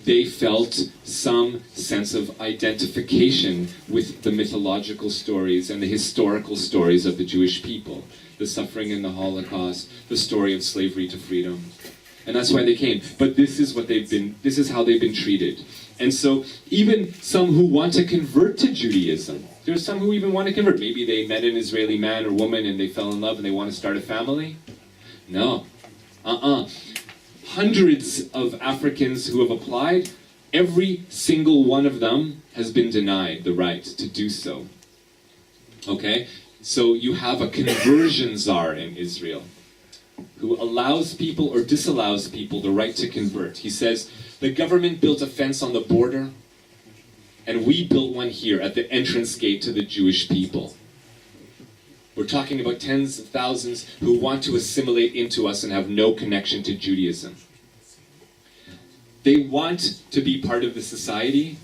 [SPEAKER 6] they felt some sense of identification with the mythological stories and the historical stories of the Jewish people. The suffering in the Holocaust, the story of slavery to freedom. And that's why they came. But this is how they've been treated. And so even some who want to convert to Judaism, there's some who even want to convert. Maybe they met an Israeli man or woman and they fell in love and they want to start a family. No. Hundreds of Africans who have applied, every single one of them has been denied the right to do so. Okay? So you have a conversion czar in Israel who allows people or disallows people the right to convert. He says, the government built a fence on the border, and we built one here at the entrance gate to the Jewish people. We're talking about tens of thousands who want to assimilate into us and have no connection to Judaism. They want to be part of the society,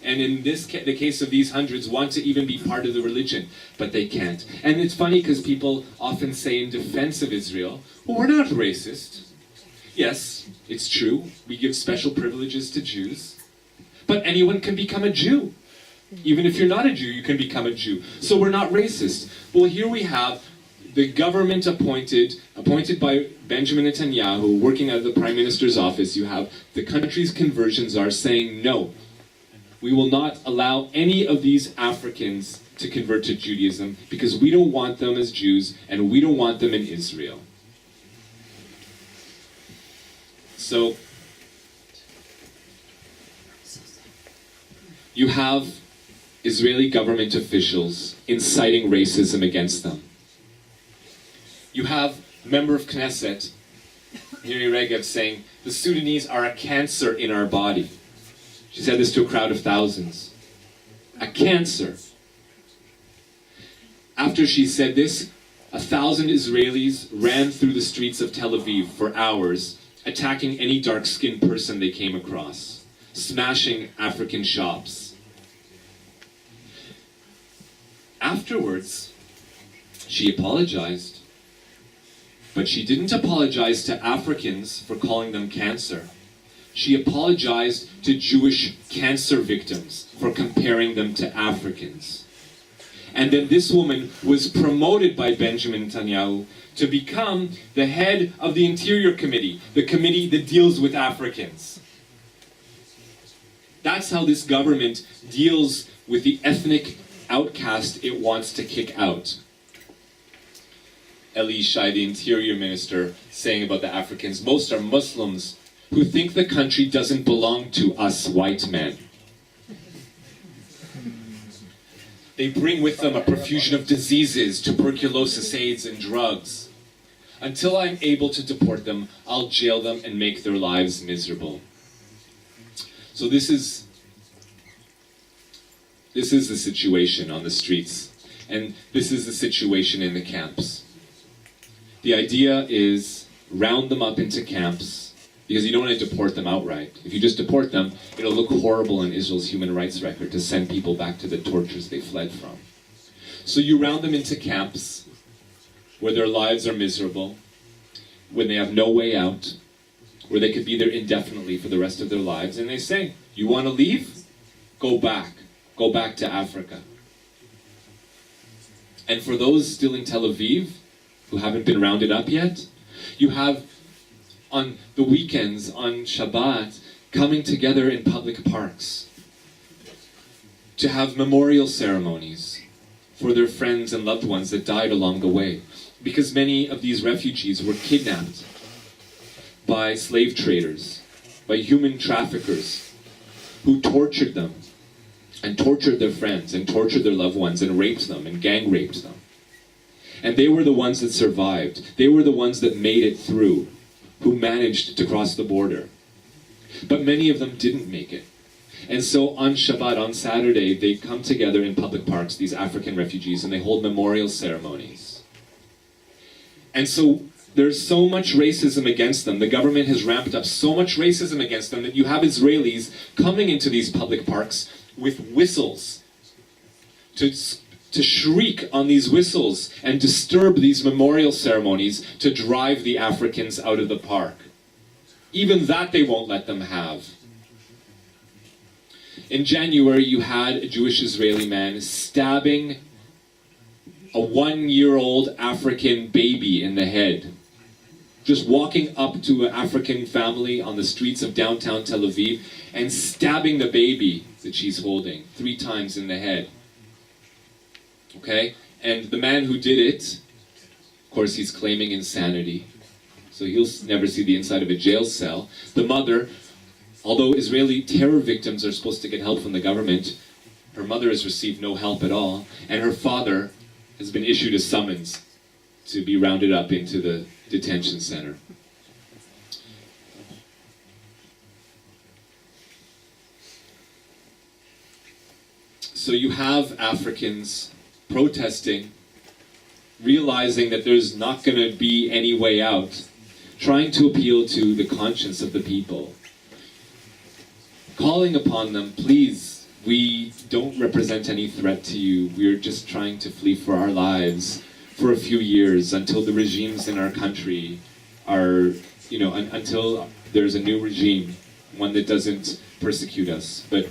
[SPEAKER 6] and in the case of these hundreds, want to even be part of the religion, but they can't. And it's funny because people often say in defense of Israel, well, we're not racist. Yes, it's true. We give special privileges to Jews, but anyone can become a Jew. Even if you're not a Jew, you can become a Jew. So we're not racist. Well, here we have the government appointed by Benjamin Netanyahu, working out of the Prime Minister's office. You have the country's conversion czar saying, no, we will not allow any of these Africans to convert to Judaism because we don't want them as Jews and we don't want them in Israel. So, you have Israeli government officials inciting racism against them. You have a member of Knesset, Miri Regev, saying, the Sudanese are a cancer in our body. She said this to a crowd of thousands. A cancer. After she said this, 1,000 Israelis ran through the streets of Tel Aviv for hours, attacking any dark-skinned person they came across, smashing African shops. Afterwards, she apologized. But she didn't apologize to Africans for calling them cancer. She apologized to Jewish cancer victims for comparing them to Africans. And then this woman was promoted by Benjamin Netanyahu to become the head of the Interior Committee, the committee that deals with Africans. That's how this government deals with the ethnic outcast it wants to kick out. Eli Shai, the Interior Minister, saying about the Africans, most are Muslims who think the country doesn't belong to us white men. They bring with them a profusion of diseases, tuberculosis, AIDS, and drugs. Until I'm able to deport them, I'll jail them and make their lives miserable. So this is the situation on the streets, and this is the situation in the camps. The idea is round them up into camps, because you don't want to deport them outright. If you just deport them, it'll look horrible in Israel's human rights record to send people back to the tortures they fled from. So you round them into camps where their lives are miserable, when they have no way out, where they could be there indefinitely for the rest of their lives. And they say, you want to leave? Go back. Go back to Africa. And for those still in Tel Aviv, who haven't been rounded up yet, you have on the weekends, on Shabbat, coming together in public parks to have memorial ceremonies for their friends and loved ones that died along the way. Because many of these refugees were kidnapped by slave traders, by human traffickers, who tortured them, and tortured their friends, and tortured their loved ones, and raped them, and gang raped them. And they were the ones that survived. They were the ones that made it through, who managed to cross the border. But many of them didn't make it. And so on Shabbat, on Saturday, they come together in public parks, these African refugees, and they hold memorial ceremonies. And so there's so much racism against them. The government has ramped up so much racism against them that you have Israelis coming into these public parks with whistles to shriek on these whistles and disturb these memorial ceremonies to drive the Africans out of the park. Even that they won't let them have. In January, you had a Jewish Israeli man stabbing a 1-year-old African baby in the head. Just walking up to an African family on the streets of downtown Tel Aviv and stabbing the baby that she's holding 3 times in the head. Okay? And the man who did it, of course, he's claiming insanity. So he'll never see the inside of a jail cell. The mother, although Israeli terror victims are supposed to get help from the government, her mother has received no help at all. And her father has been issued a summons to be rounded up into the detention center. So you have Africans protesting, realizing that there's not going to be any way out, trying to appeal to the conscience of the people, calling upon them, please, we don't represent any threat to you, we're just trying to flee for our lives for a few years until the regimes in our country are, until there's a new regime, one that doesn't persecute us. But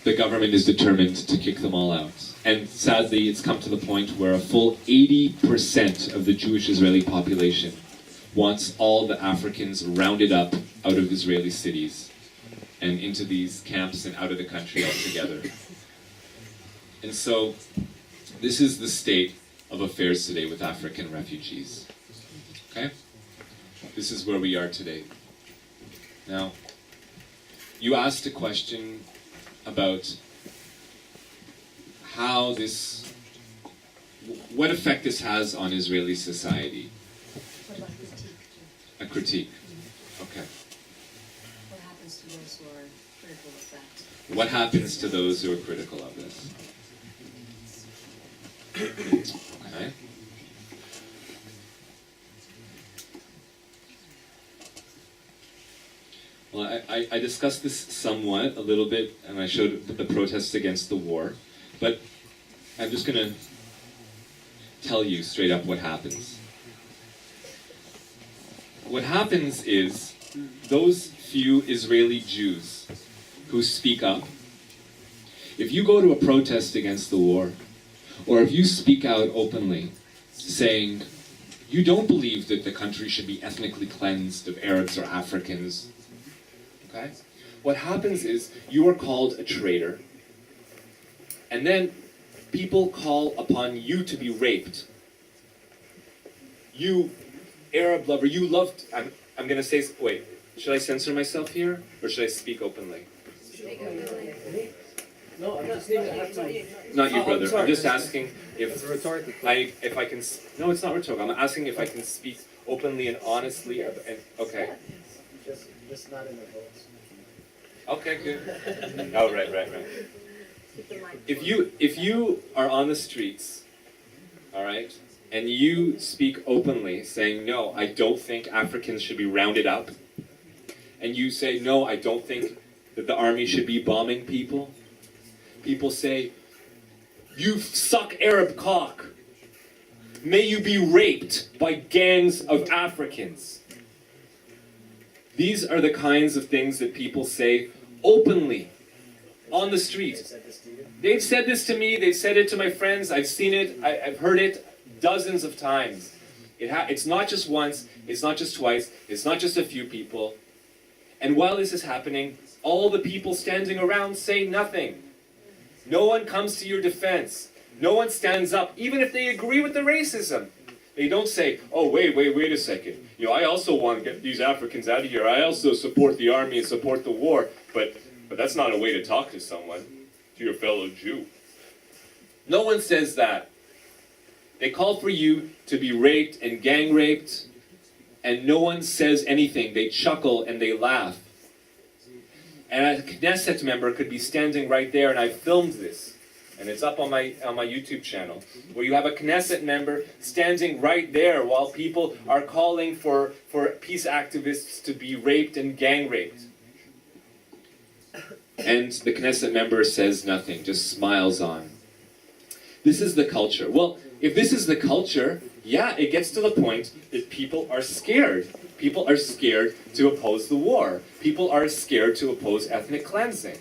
[SPEAKER 6] the government is determined to kick them all out. And sadly, it's come to the point where a full 80% of the Jewish Israeli population wants all the Africans rounded up out of Israeli cities and into these camps and out of the country altogether. And so, this is the state of affairs today with African refugees. Okay? This is where we are today. Now, you asked a question about how what effect this has on Israeli society.
[SPEAKER 8] What about critique?
[SPEAKER 6] A critique. Okay.
[SPEAKER 8] What happens to those who are critical of that?
[SPEAKER 6] What happens to those who are critical of this? Okay. Well, I discussed this somewhat, a little bit, and I showed the protests against the war, but I'm just going to tell you straight up what happens. What happens is, those few Israeli Jews who speak up, if you go to a protest against the war, or if you speak out openly, saying, you don't believe that the country should be ethnically cleansed of Arabs or Africans, okay? What happens is, you are called a traitor, and then people call upon you to be raped. You, Arab lover, you loved, I'm going to say, wait, should I censor myself here, or should I speak openly?
[SPEAKER 4] No, I'm just leaving it.
[SPEAKER 6] Not you, brother.
[SPEAKER 4] sorry.
[SPEAKER 6] I'm just asking
[SPEAKER 4] It's
[SPEAKER 6] if
[SPEAKER 4] rhetorical.
[SPEAKER 6] if I can. No, it's not rhetorical. I'm asking if I can speak openly and honestly. Okay.
[SPEAKER 4] Just not in the votes.
[SPEAKER 6] Okay. Good. Oh, right. If you are on the streets, all right, and you speak openly, saying no, I don't think Africans should be rounded up, and you say no, I don't think that the army should be bombing people. People say, you suck Arab cock. May you be raped by gangs of Africans.
[SPEAKER 5] These are the kinds of things that people say openly on the street. They've said this to me, they've said it to my friends, I've seen it, I've heard it dozens of times. It's not just once, it's not just twice, it's not just a few people. And while this is happening, all the people standing around say nothing. No one comes to your defense. No one stands up, even if they agree with the racism. They don't say, oh, wait a second. You know, I also want to get these Africans out of here. I also support the army and support the war. But that's not a way to talk to someone, to your fellow Jew. No one says that. They call for you to be raped and gang raped, and no one says anything. They chuckle and they laugh. And a Knesset member could be standing right there, and I filmed this, and it's up on my YouTube channel, where you have a Knesset member standing right there while people are calling for peace activists to be raped and gang raped. And the Knesset member says nothing, just smiles on. This is the culture. Well, if this is the culture, yeah, it gets to the point that people are scared. People are scared to oppose the war. People are scared to oppose ethnic cleansing.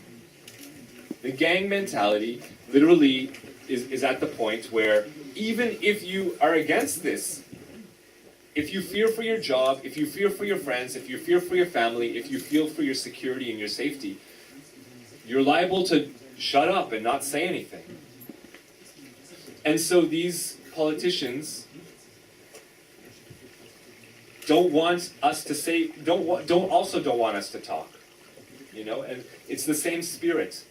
[SPEAKER 5] The gang mentality literally is at the point where even if you are against this, if you fear for your job, if you fear for your friends, if you fear for your family, if you feel for your security and your safety, you're liable to shut up and not say anything. And so these politicians don't want us to say, don't want us to talk, you know, and it's the same spirit.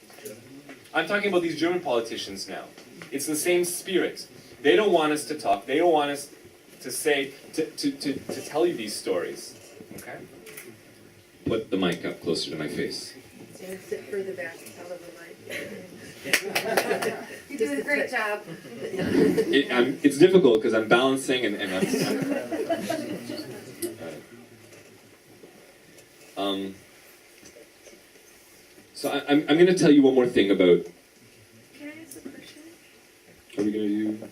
[SPEAKER 5] I'm talking about these German politicians now. It's the same spirit. They don't want us to talk. They don't want us to say, to tell you these stories. Okay? Put the mic up closer to my face.
[SPEAKER 3] And sit further back, out of the mic.
[SPEAKER 8] You're doing a great job.
[SPEAKER 5] It's difficult because I'm balancing and so I'm going to tell you one more thing about.
[SPEAKER 8] Can I ask a question?
[SPEAKER 5] Are we going to do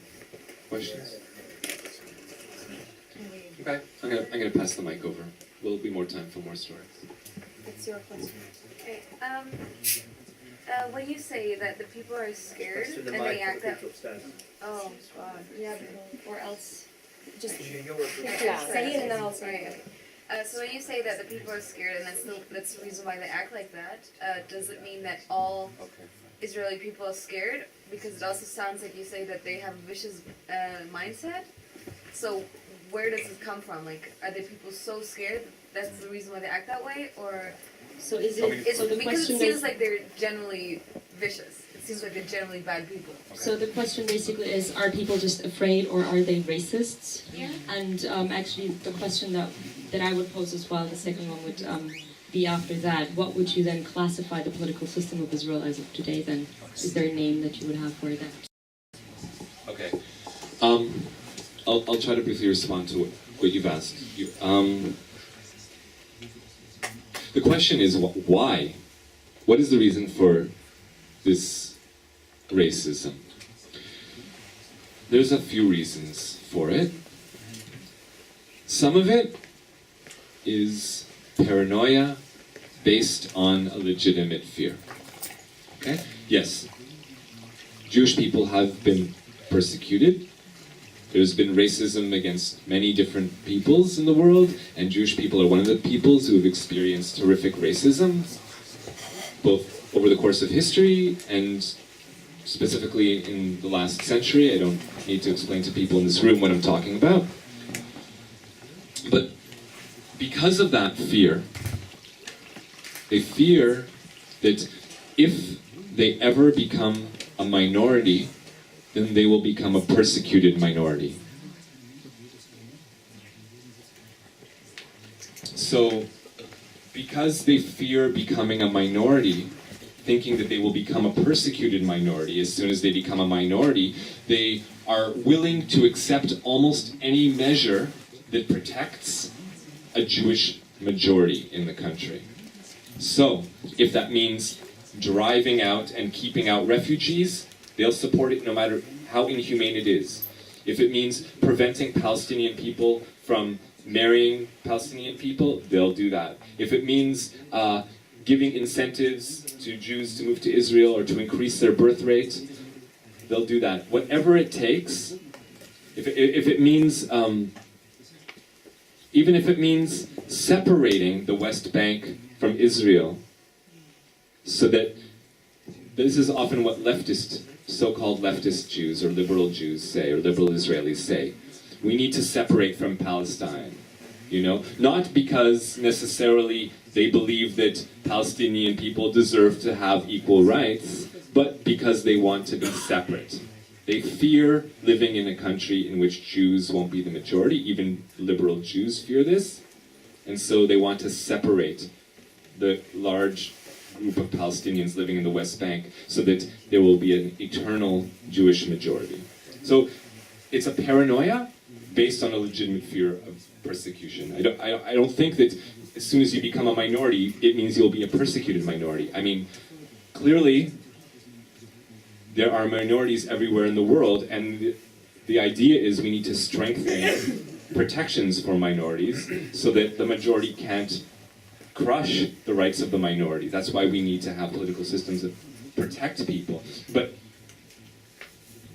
[SPEAKER 5] questions? Okay, I'm gonna pass the mic over. Will be more time for more stories.
[SPEAKER 8] It's your question. Okay. When you say that the people are scared and they act that. Oh God. Yeah. Or else. Just. Yeah. Say it and then I'll say it. So when you say that the people are scared and that's the reason why they act like that, does it mean that all Israeli people are scared? Because it also sounds like you say that they have a vicious mindset. So where does it come from? Like, are the people so scared that's the reason why they act that way, or?
[SPEAKER 1] So is it? So the
[SPEAKER 8] because
[SPEAKER 1] question
[SPEAKER 8] it seems
[SPEAKER 1] is,
[SPEAKER 8] like they're generally vicious. It seems like they're generally bad people.
[SPEAKER 1] so the question basically is: are people just afraid, or are they racists?
[SPEAKER 8] Yeah.
[SPEAKER 1] And actually, the question that I would pose as well, the second one would be after that. What would you then classify the political system of Israel as of today? Then, is there a name that you would have for that?
[SPEAKER 5] Okay. I'll try to briefly respond to what you've asked. The question is why? What is the reason for this racism? There's a few reasons for it. Some of it is paranoia based on a legitimate fear. Okay? Yes, Jewish people have been persecuted. There's been racism against many different peoples in the world, and Jewish people are one of the peoples who have experienced horrific racism, both over the course of history and specifically in the last century. I don't need to explain to people in this room what I'm talking about. But because of that fear, they fear that if they ever become a minority, then they will become a persecuted minority. So, because they fear becoming a minority, thinking that they will become a persecuted minority as soon as they become a minority, they are willing to accept almost any measure that protects a Jewish majority in the country. So, if that means driving out and keeping out refugees, they'll support it no matter how inhumane it is. If it means preventing Palestinian people from
[SPEAKER 6] marrying Palestinian people, they'll do that. If it means giving incentives to Jews to move to Israel or to increase their birth rate, they'll do that. Whatever it takes, if it means, even if it means separating the West Bank from Israel, so that this is often what so-called leftist Jews or liberal Jews say, or liberal Israelis say. We need to separate from Palestine, not because necessarily they believe that Palestinian people deserve to have equal rights, but because they want to be separate. They fear living in a country in which Jews won't be the majority. Even liberal Jews fear this. And so they want to separate the large group of Palestinians living in the West Bank so that there will be an eternal Jewish majority. So it's a paranoia based on a legitimate fear of persecution. I don't think that as soon as you become a minority, it means you'll be a persecuted minority. I mean, clearly, there are minorities everywhere in the world, and the idea is we need to strengthen protections for minorities so that the majority can't crush the rights of the minority. That's why we need to have political systems that protect people. But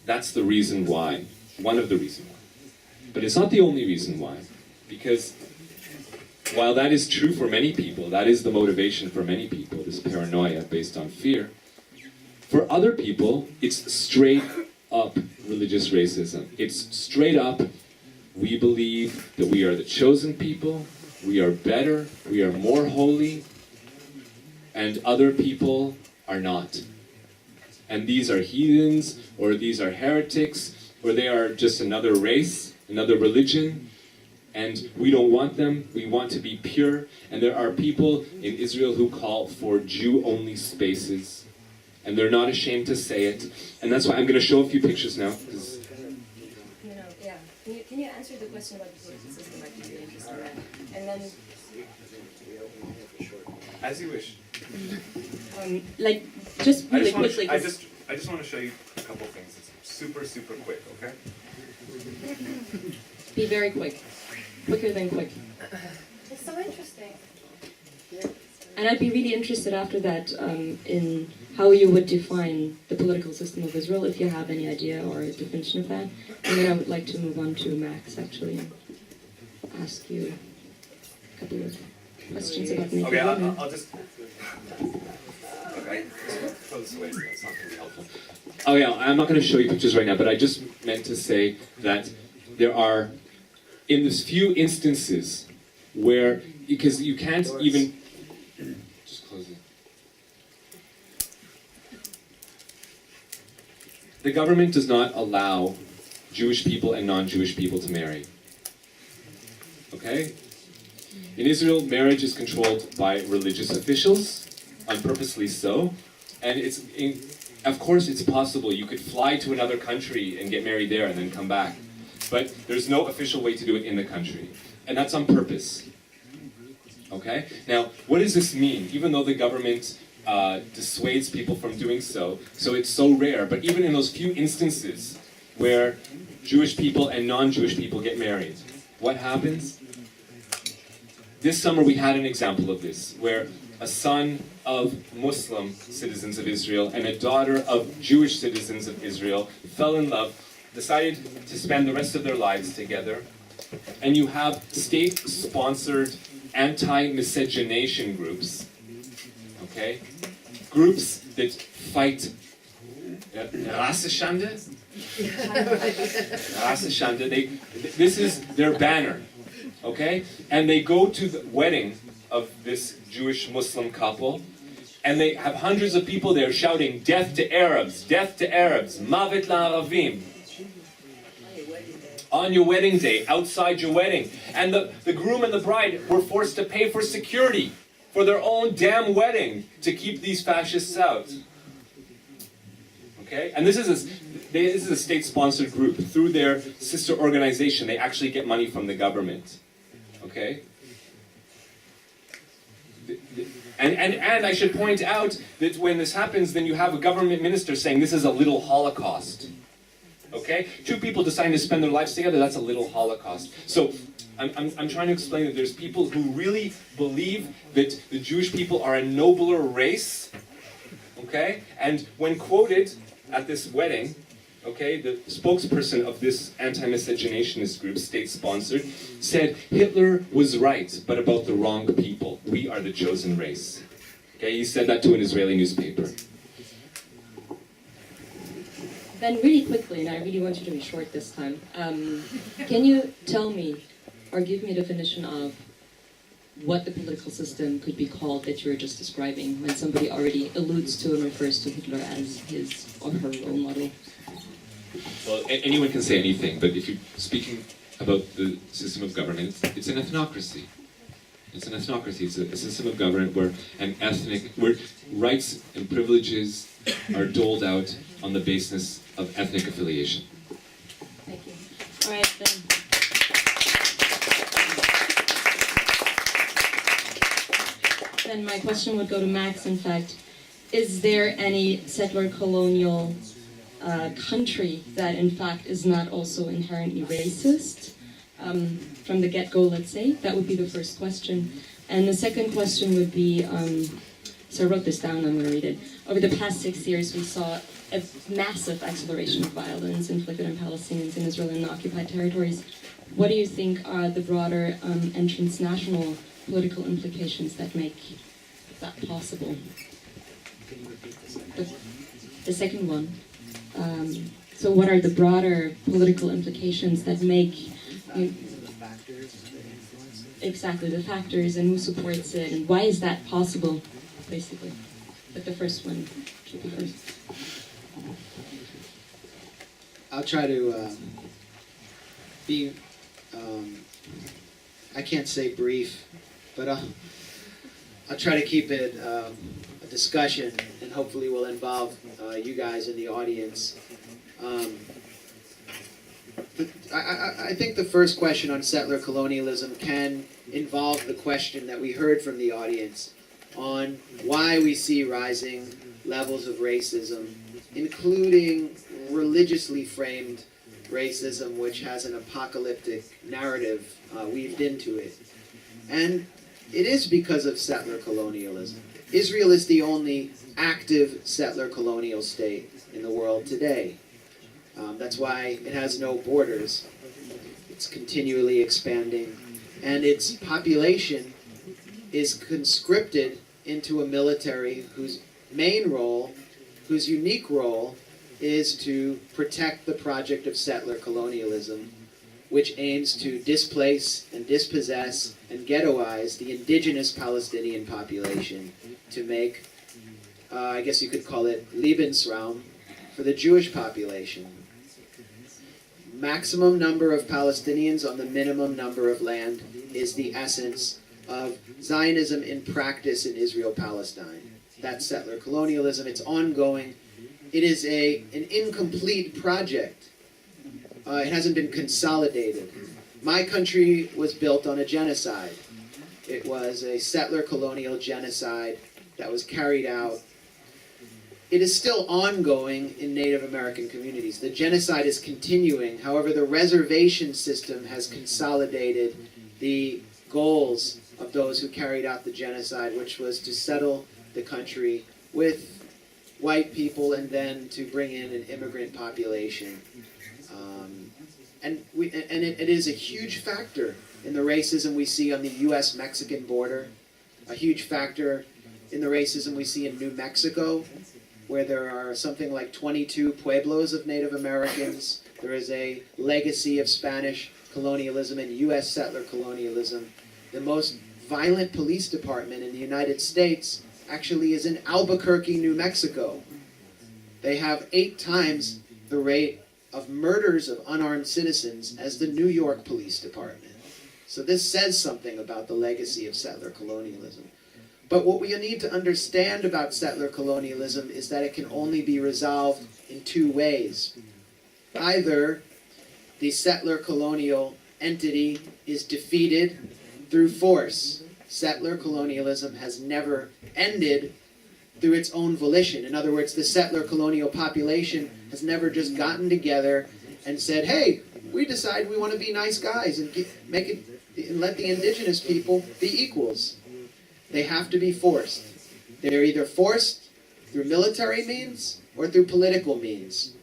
[SPEAKER 6] that's the reason why, one of the reasons why. But it's not the only reason why, because while that is true for many people, that is the motivation for many people, this paranoia based on fear, for other people, it's straight up religious racism. It's straight up, we believe that we are the chosen people, we are better, we are more holy, and other people are not. And these are heathens, or these are heretics, or they are just another race, another religion, and we don't want them, we want to be pure. And there are people in Israel who call for Jew-only spaces, and they're not ashamed to say it. And that's why I'm going to show a few pictures now.
[SPEAKER 1] Yeah. Can you answer the question about the political system? I'd be really interested in that. And then,
[SPEAKER 5] As you wish.
[SPEAKER 1] just really quickly.
[SPEAKER 5] I just want to show you a couple things. It's super, super quick, okay?
[SPEAKER 1] Be very quick. Quicker than quick.
[SPEAKER 8] It's so interesting.
[SPEAKER 1] And I'd be really interested after that in how you would define the political system of Israel, if you have any idea or a definition of that. And then I would like to move on to Max, actually, and ask you a couple of questions about making
[SPEAKER 5] Okay,
[SPEAKER 1] women.
[SPEAKER 5] I'll just... Okay, throw this away, it's not going to be helpful.
[SPEAKER 6] Oh yeah, I'm not going to show you pictures right now, but I just meant to say that there are, in this few instances where, because you can't even... Just close it. The government does not allow Jewish people and non-Jewish people to marry. Okay? In Israel, marriage is controlled by religious officials, unpurposely so, and of course it's possible you could fly to another country and get married there and then come back, but there's no official way to do it in the country, and that's on purpose. Okay? Now, what does this mean? Even though the government dissuades people from doing so it's so rare, but even in those few instances where Jewish people and non-Jewish people get married, what happens? This summer we had an example of this, where a son of Muslim citizens of Israel and a daughter of Jewish citizens of Israel fell in love, decided to spend the rest of their lives together, and you have state-sponsored anti-miscegenation groups, okay? Groups that fight Rassismus. This is their banner, okay? And they go to the wedding of this Jewish Muslim couple, and they have hundreds of people there shouting, "Death to Arabs, death to Arabs, Mavet la'Aravim." On your wedding day, outside your wedding. And the groom and the bride were forced to pay for security for their own damn wedding to keep these fascists out. Okay? And this is a state-sponsored group. Through their sister organization, they actually get money from the government. Okay? And I should point out that when this happens, then you have a government minister saying this is a little Holocaust. Okay? Two people deciding to spend their lives together, that's a little Holocaust. So
[SPEAKER 5] I'm trying to explain that there's people who really believe that the Jewish people are a nobler race, okay? And when quoted at this wedding, okay, the spokesperson of this anti-miscegenationist group, state-sponsored, said, Hitler was right, but about the wrong people. We are the chosen race. Okay, he said that to an Israeli newspaper.
[SPEAKER 1] Then really quickly, and I really want you to be short this time, can you tell me, or give me a definition of what the political system could be called that you were just describing when somebody already alludes to and refers to Hitler as his or her role model?
[SPEAKER 6] Well, anyone can say anything, but if you're speaking about the system of government, it's an ethnocracy. It's an ethnocracy. It's a system of government where where rights and privileges are doled out on the basis of ethnic affiliation.
[SPEAKER 1] Thank you. All right, then. Then my question would go to Max, in fact. Is there any settler colonial country that, in fact, is not also inherently racist? From the get-go, let's say. That would be the first question. And the second question would be, so I wrote this down, I'm going to read it. Over the past 6 years, we saw a massive acceleration of violence inflicted on Palestinians in Israel and occupied territories. What do you think are the broader and transnational political implications that make that possible? The second one. So what are the broader political implications that make exactly the factors and who supports it and why is that possible, basically? But the first one should be first.
[SPEAKER 2] I'll try to be, I can't say brief, but I'll try to keep it a discussion and hopefully will involve you guys in the audience. I think the first question on settler colonialism can involve the question that we heard from the audience on why we see rising levels of racism, including religiously framed racism, which has an apocalyptic narrative weaved into it. And it is because of settler colonialism. Israel is the only active settler colonial state in the world today. That's why it has no borders. It's continually expanding. And its population is conscripted into a military whose main role, whose unique role, is to protect the project of settler colonialism, which aims to displace and dispossess and ghettoize the indigenous Palestinian population to make, I guess you could call it Lebensraum for the Jewish population. Maximum number of Palestinians on the minimum number of land is the essence of Zionism in practice in Israel-Palestine. That's settler colonialism. It's ongoing. It is an incomplete project. It hasn't been consolidated. My country was built on a genocide. It was a settler colonial genocide that was carried out. It is still ongoing in Native American communities. The genocide is continuing. However, the reservation system has consolidated the goals of those who carried out the genocide, which was to settle the country with white people and then to bring in an immigrant population. It is a huge factor in the racism we see on the U.S.-Mexican border, a huge factor in the racism we see in New Mexico, where there are something like 22 pueblos of Native Americans. There is a legacy of Spanish colonialism and U.S. settler colonialism. The most violent police department in the United States actually is in Albuquerque, New Mexico. They have 8 times the rate of murders of unarmed citizens as the New York Police Department. So this says something about the legacy of settler colonialism. But what we need to understand about settler colonialism is that it can only be resolved in 2 ways. Either the settler colonial entity is defeated through force. Settler colonialism has never ended through its own volition. In other words, the settler colonial population has never just gotten together and said, hey, we decide we want to be nice guys and make it and let the indigenous people be equals. They have to be forced. They're either forced through military means or through political means.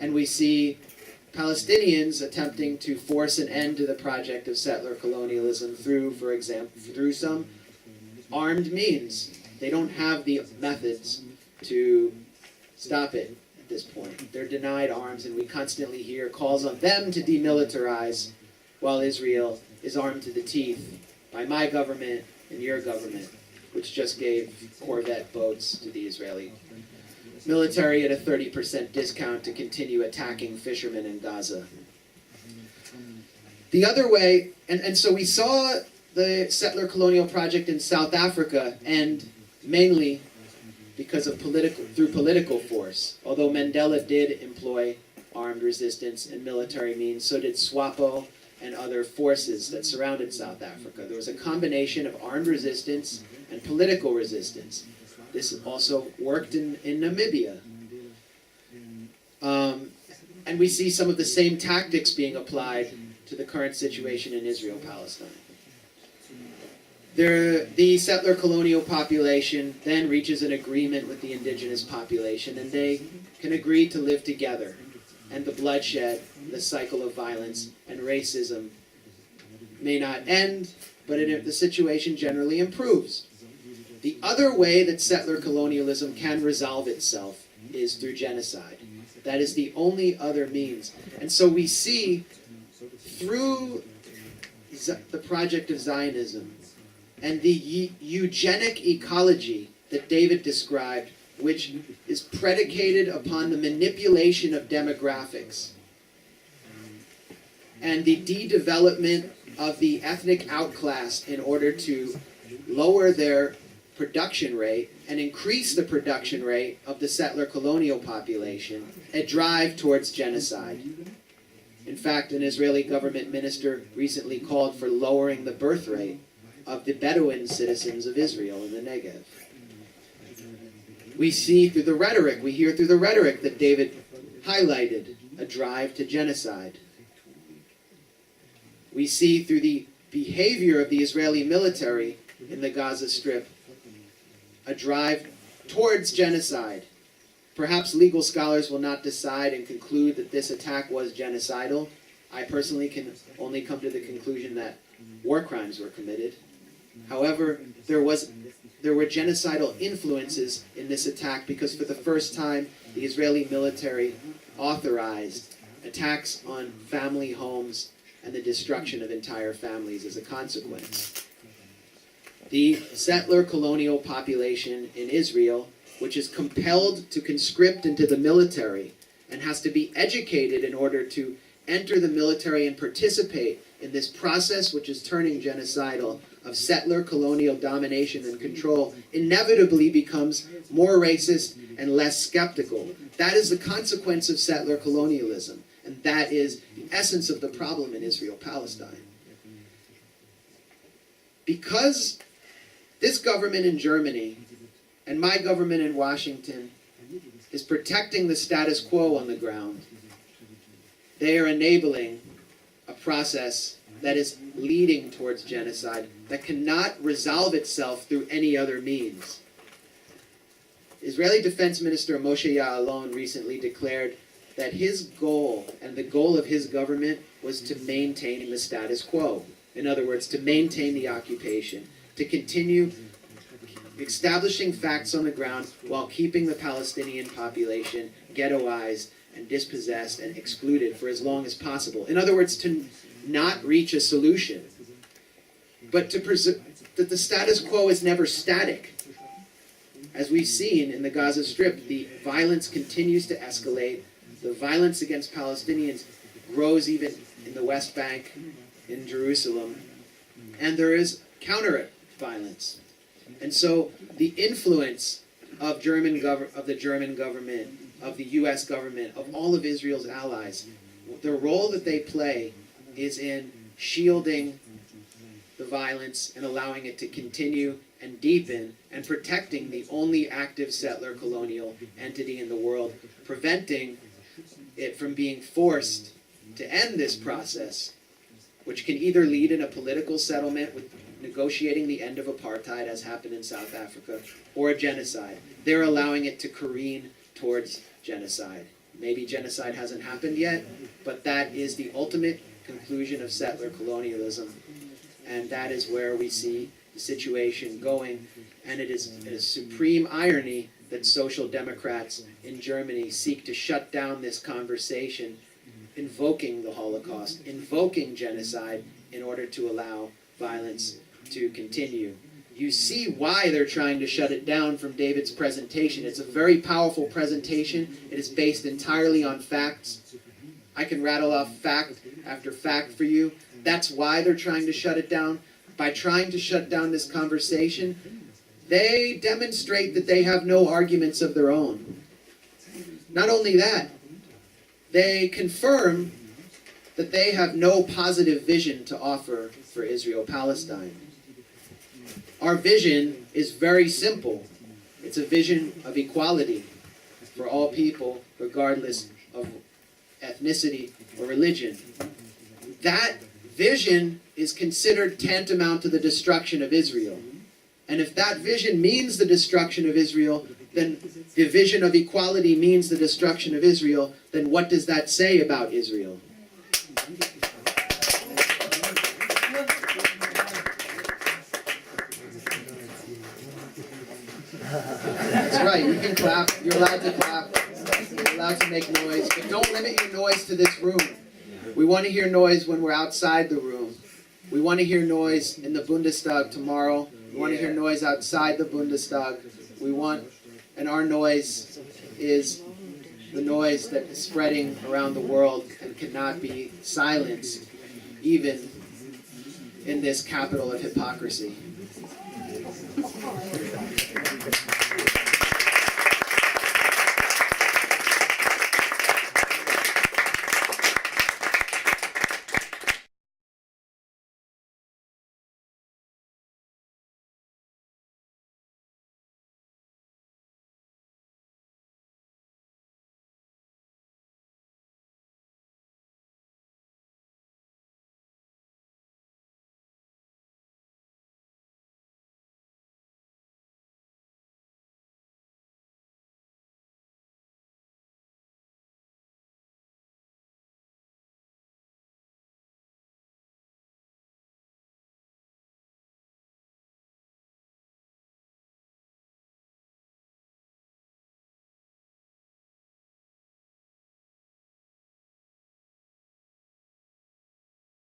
[SPEAKER 2] And we see Palestinians attempting to force an end to the project of settler colonialism through, for example, through some armed means. They don't have the methods to stop it at this point. They're denied arms, and we constantly hear calls on them to demilitarize while Israel is armed to the teeth by my government and your government, which just gave Corvette boats to the Israeli military at a 30% discount to continue attacking fishermen in Gaza. The other way, and so we saw the settler colonial project in South Africa, and mainly because of through political force. Although Mandela did employ armed resistance and military means, so did SWAPO and other forces that surrounded South Africa. There was a combination of armed resistance and political resistance. This also worked in Namibia. And we see some of the same tactics being applied to the current situation in Israel-Palestine. The settler colonial population then reaches an agreement with the indigenous population, and they can agree to live together. And the bloodshed, the cycle of violence, and racism may not end, but the situation generally improves. The other way that settler colonialism can resolve itself is through genocide. That is the only other means. And so we see through the project of Zionism and the eugenic ecology that David described, which is predicated upon the manipulation of demographics and the de-development of the ethnic outclass in order to lower their production rate and increase the production rate of the settler colonial population, a drive towards genocide. In fact, an Israeli government minister recently called for lowering the birth rate of the Bedouin citizens of Israel in the Negev. We see through the rhetoric, we hear through the rhetoric that David highlighted, a drive to genocide. We see through the behavior of the Israeli military in the Gaza Strip, a drive towards genocide. Perhaps legal scholars will not decide and conclude that this attack was genocidal. I personally can only come to the conclusion that war crimes were committed. However, there were genocidal influences in this attack because for the first time, the Israeli military authorized attacks on family homes and the destruction of entire families as a consequence. The settler colonial population in Israel, which is compelled to conscript into the military and has to be educated in order to enter the military and participate in this process, which is turning genocidal, of settler colonial domination and control, inevitably becomes more racist and less skeptical. That is the consequence of settler colonialism, and that is the essence of the problem in Israel-Palestine. Because this government in Germany and my government in Washington is protecting the status quo on the ground, they are enabling a process that is leading towards genocide that cannot resolve itself through any other means. Israeli Defense Minister Moshe Ya'alon recently declared that his goal and the goal of his government was to maintain the status quo. In other words, to maintain the occupation, to continue establishing facts on the ground while keeping the Palestinian population ghettoized and dispossessed and excluded for as long as possible. In other words, to not reach a solution, but to preserve that the status quo is never static. As we've seen in the Gaza Strip, the violence continues to escalate. The violence against Palestinians grows even in the West Bank, in Jerusalem, and there is counter-violence. And so the influence of the German government, of the U.S. government, of all of Israel's allies, the role that they play is in shielding the violence and allowing it to continue and deepen and protecting the only active settler colonial entity in the world, preventing it from being forced to end this process which can either lead in a political settlement with negotiating the end of apartheid, as happened in South Africa, or a genocide. They're allowing it to careen towards genocide. Maybe genocide hasn't happened yet, but that is the ultimate conclusion of settler colonialism. And that is where we see the situation going. And it is a supreme irony that social democrats in Germany seek to shut down this conversation, invoking the Holocaust, invoking genocide in order to allow violence to continue. You see why they're trying to shut it down from David's presentation. It's a very powerful presentation. It is based entirely on facts. I can rattle off fact after fact for you. That's why they're trying to shut it down. By trying to shut down this conversation, they demonstrate that they have no arguments of their own. Not only that, they confirm that they have no positive vision to offer for Israel-Palestine. Our vision is very simple. It's a vision of equality for all people, regardless of ethnicity or religion. That vision is considered tantamount to the destruction of Israel. And if that vision means the destruction of Israel, then the vision of equality means the destruction of Israel, then what does that say about Israel? That's right, you can clap. You're allowed to clap. You're allowed to make noise. But don't limit your noise to this room. We want to hear noise when we're outside the room. We want to hear noise in the Bundestag tomorrow. We want to hear noise outside the Bundestag. And our noise is the noise that is spreading around the world and cannot be silenced, even in this capital of hypocrisy.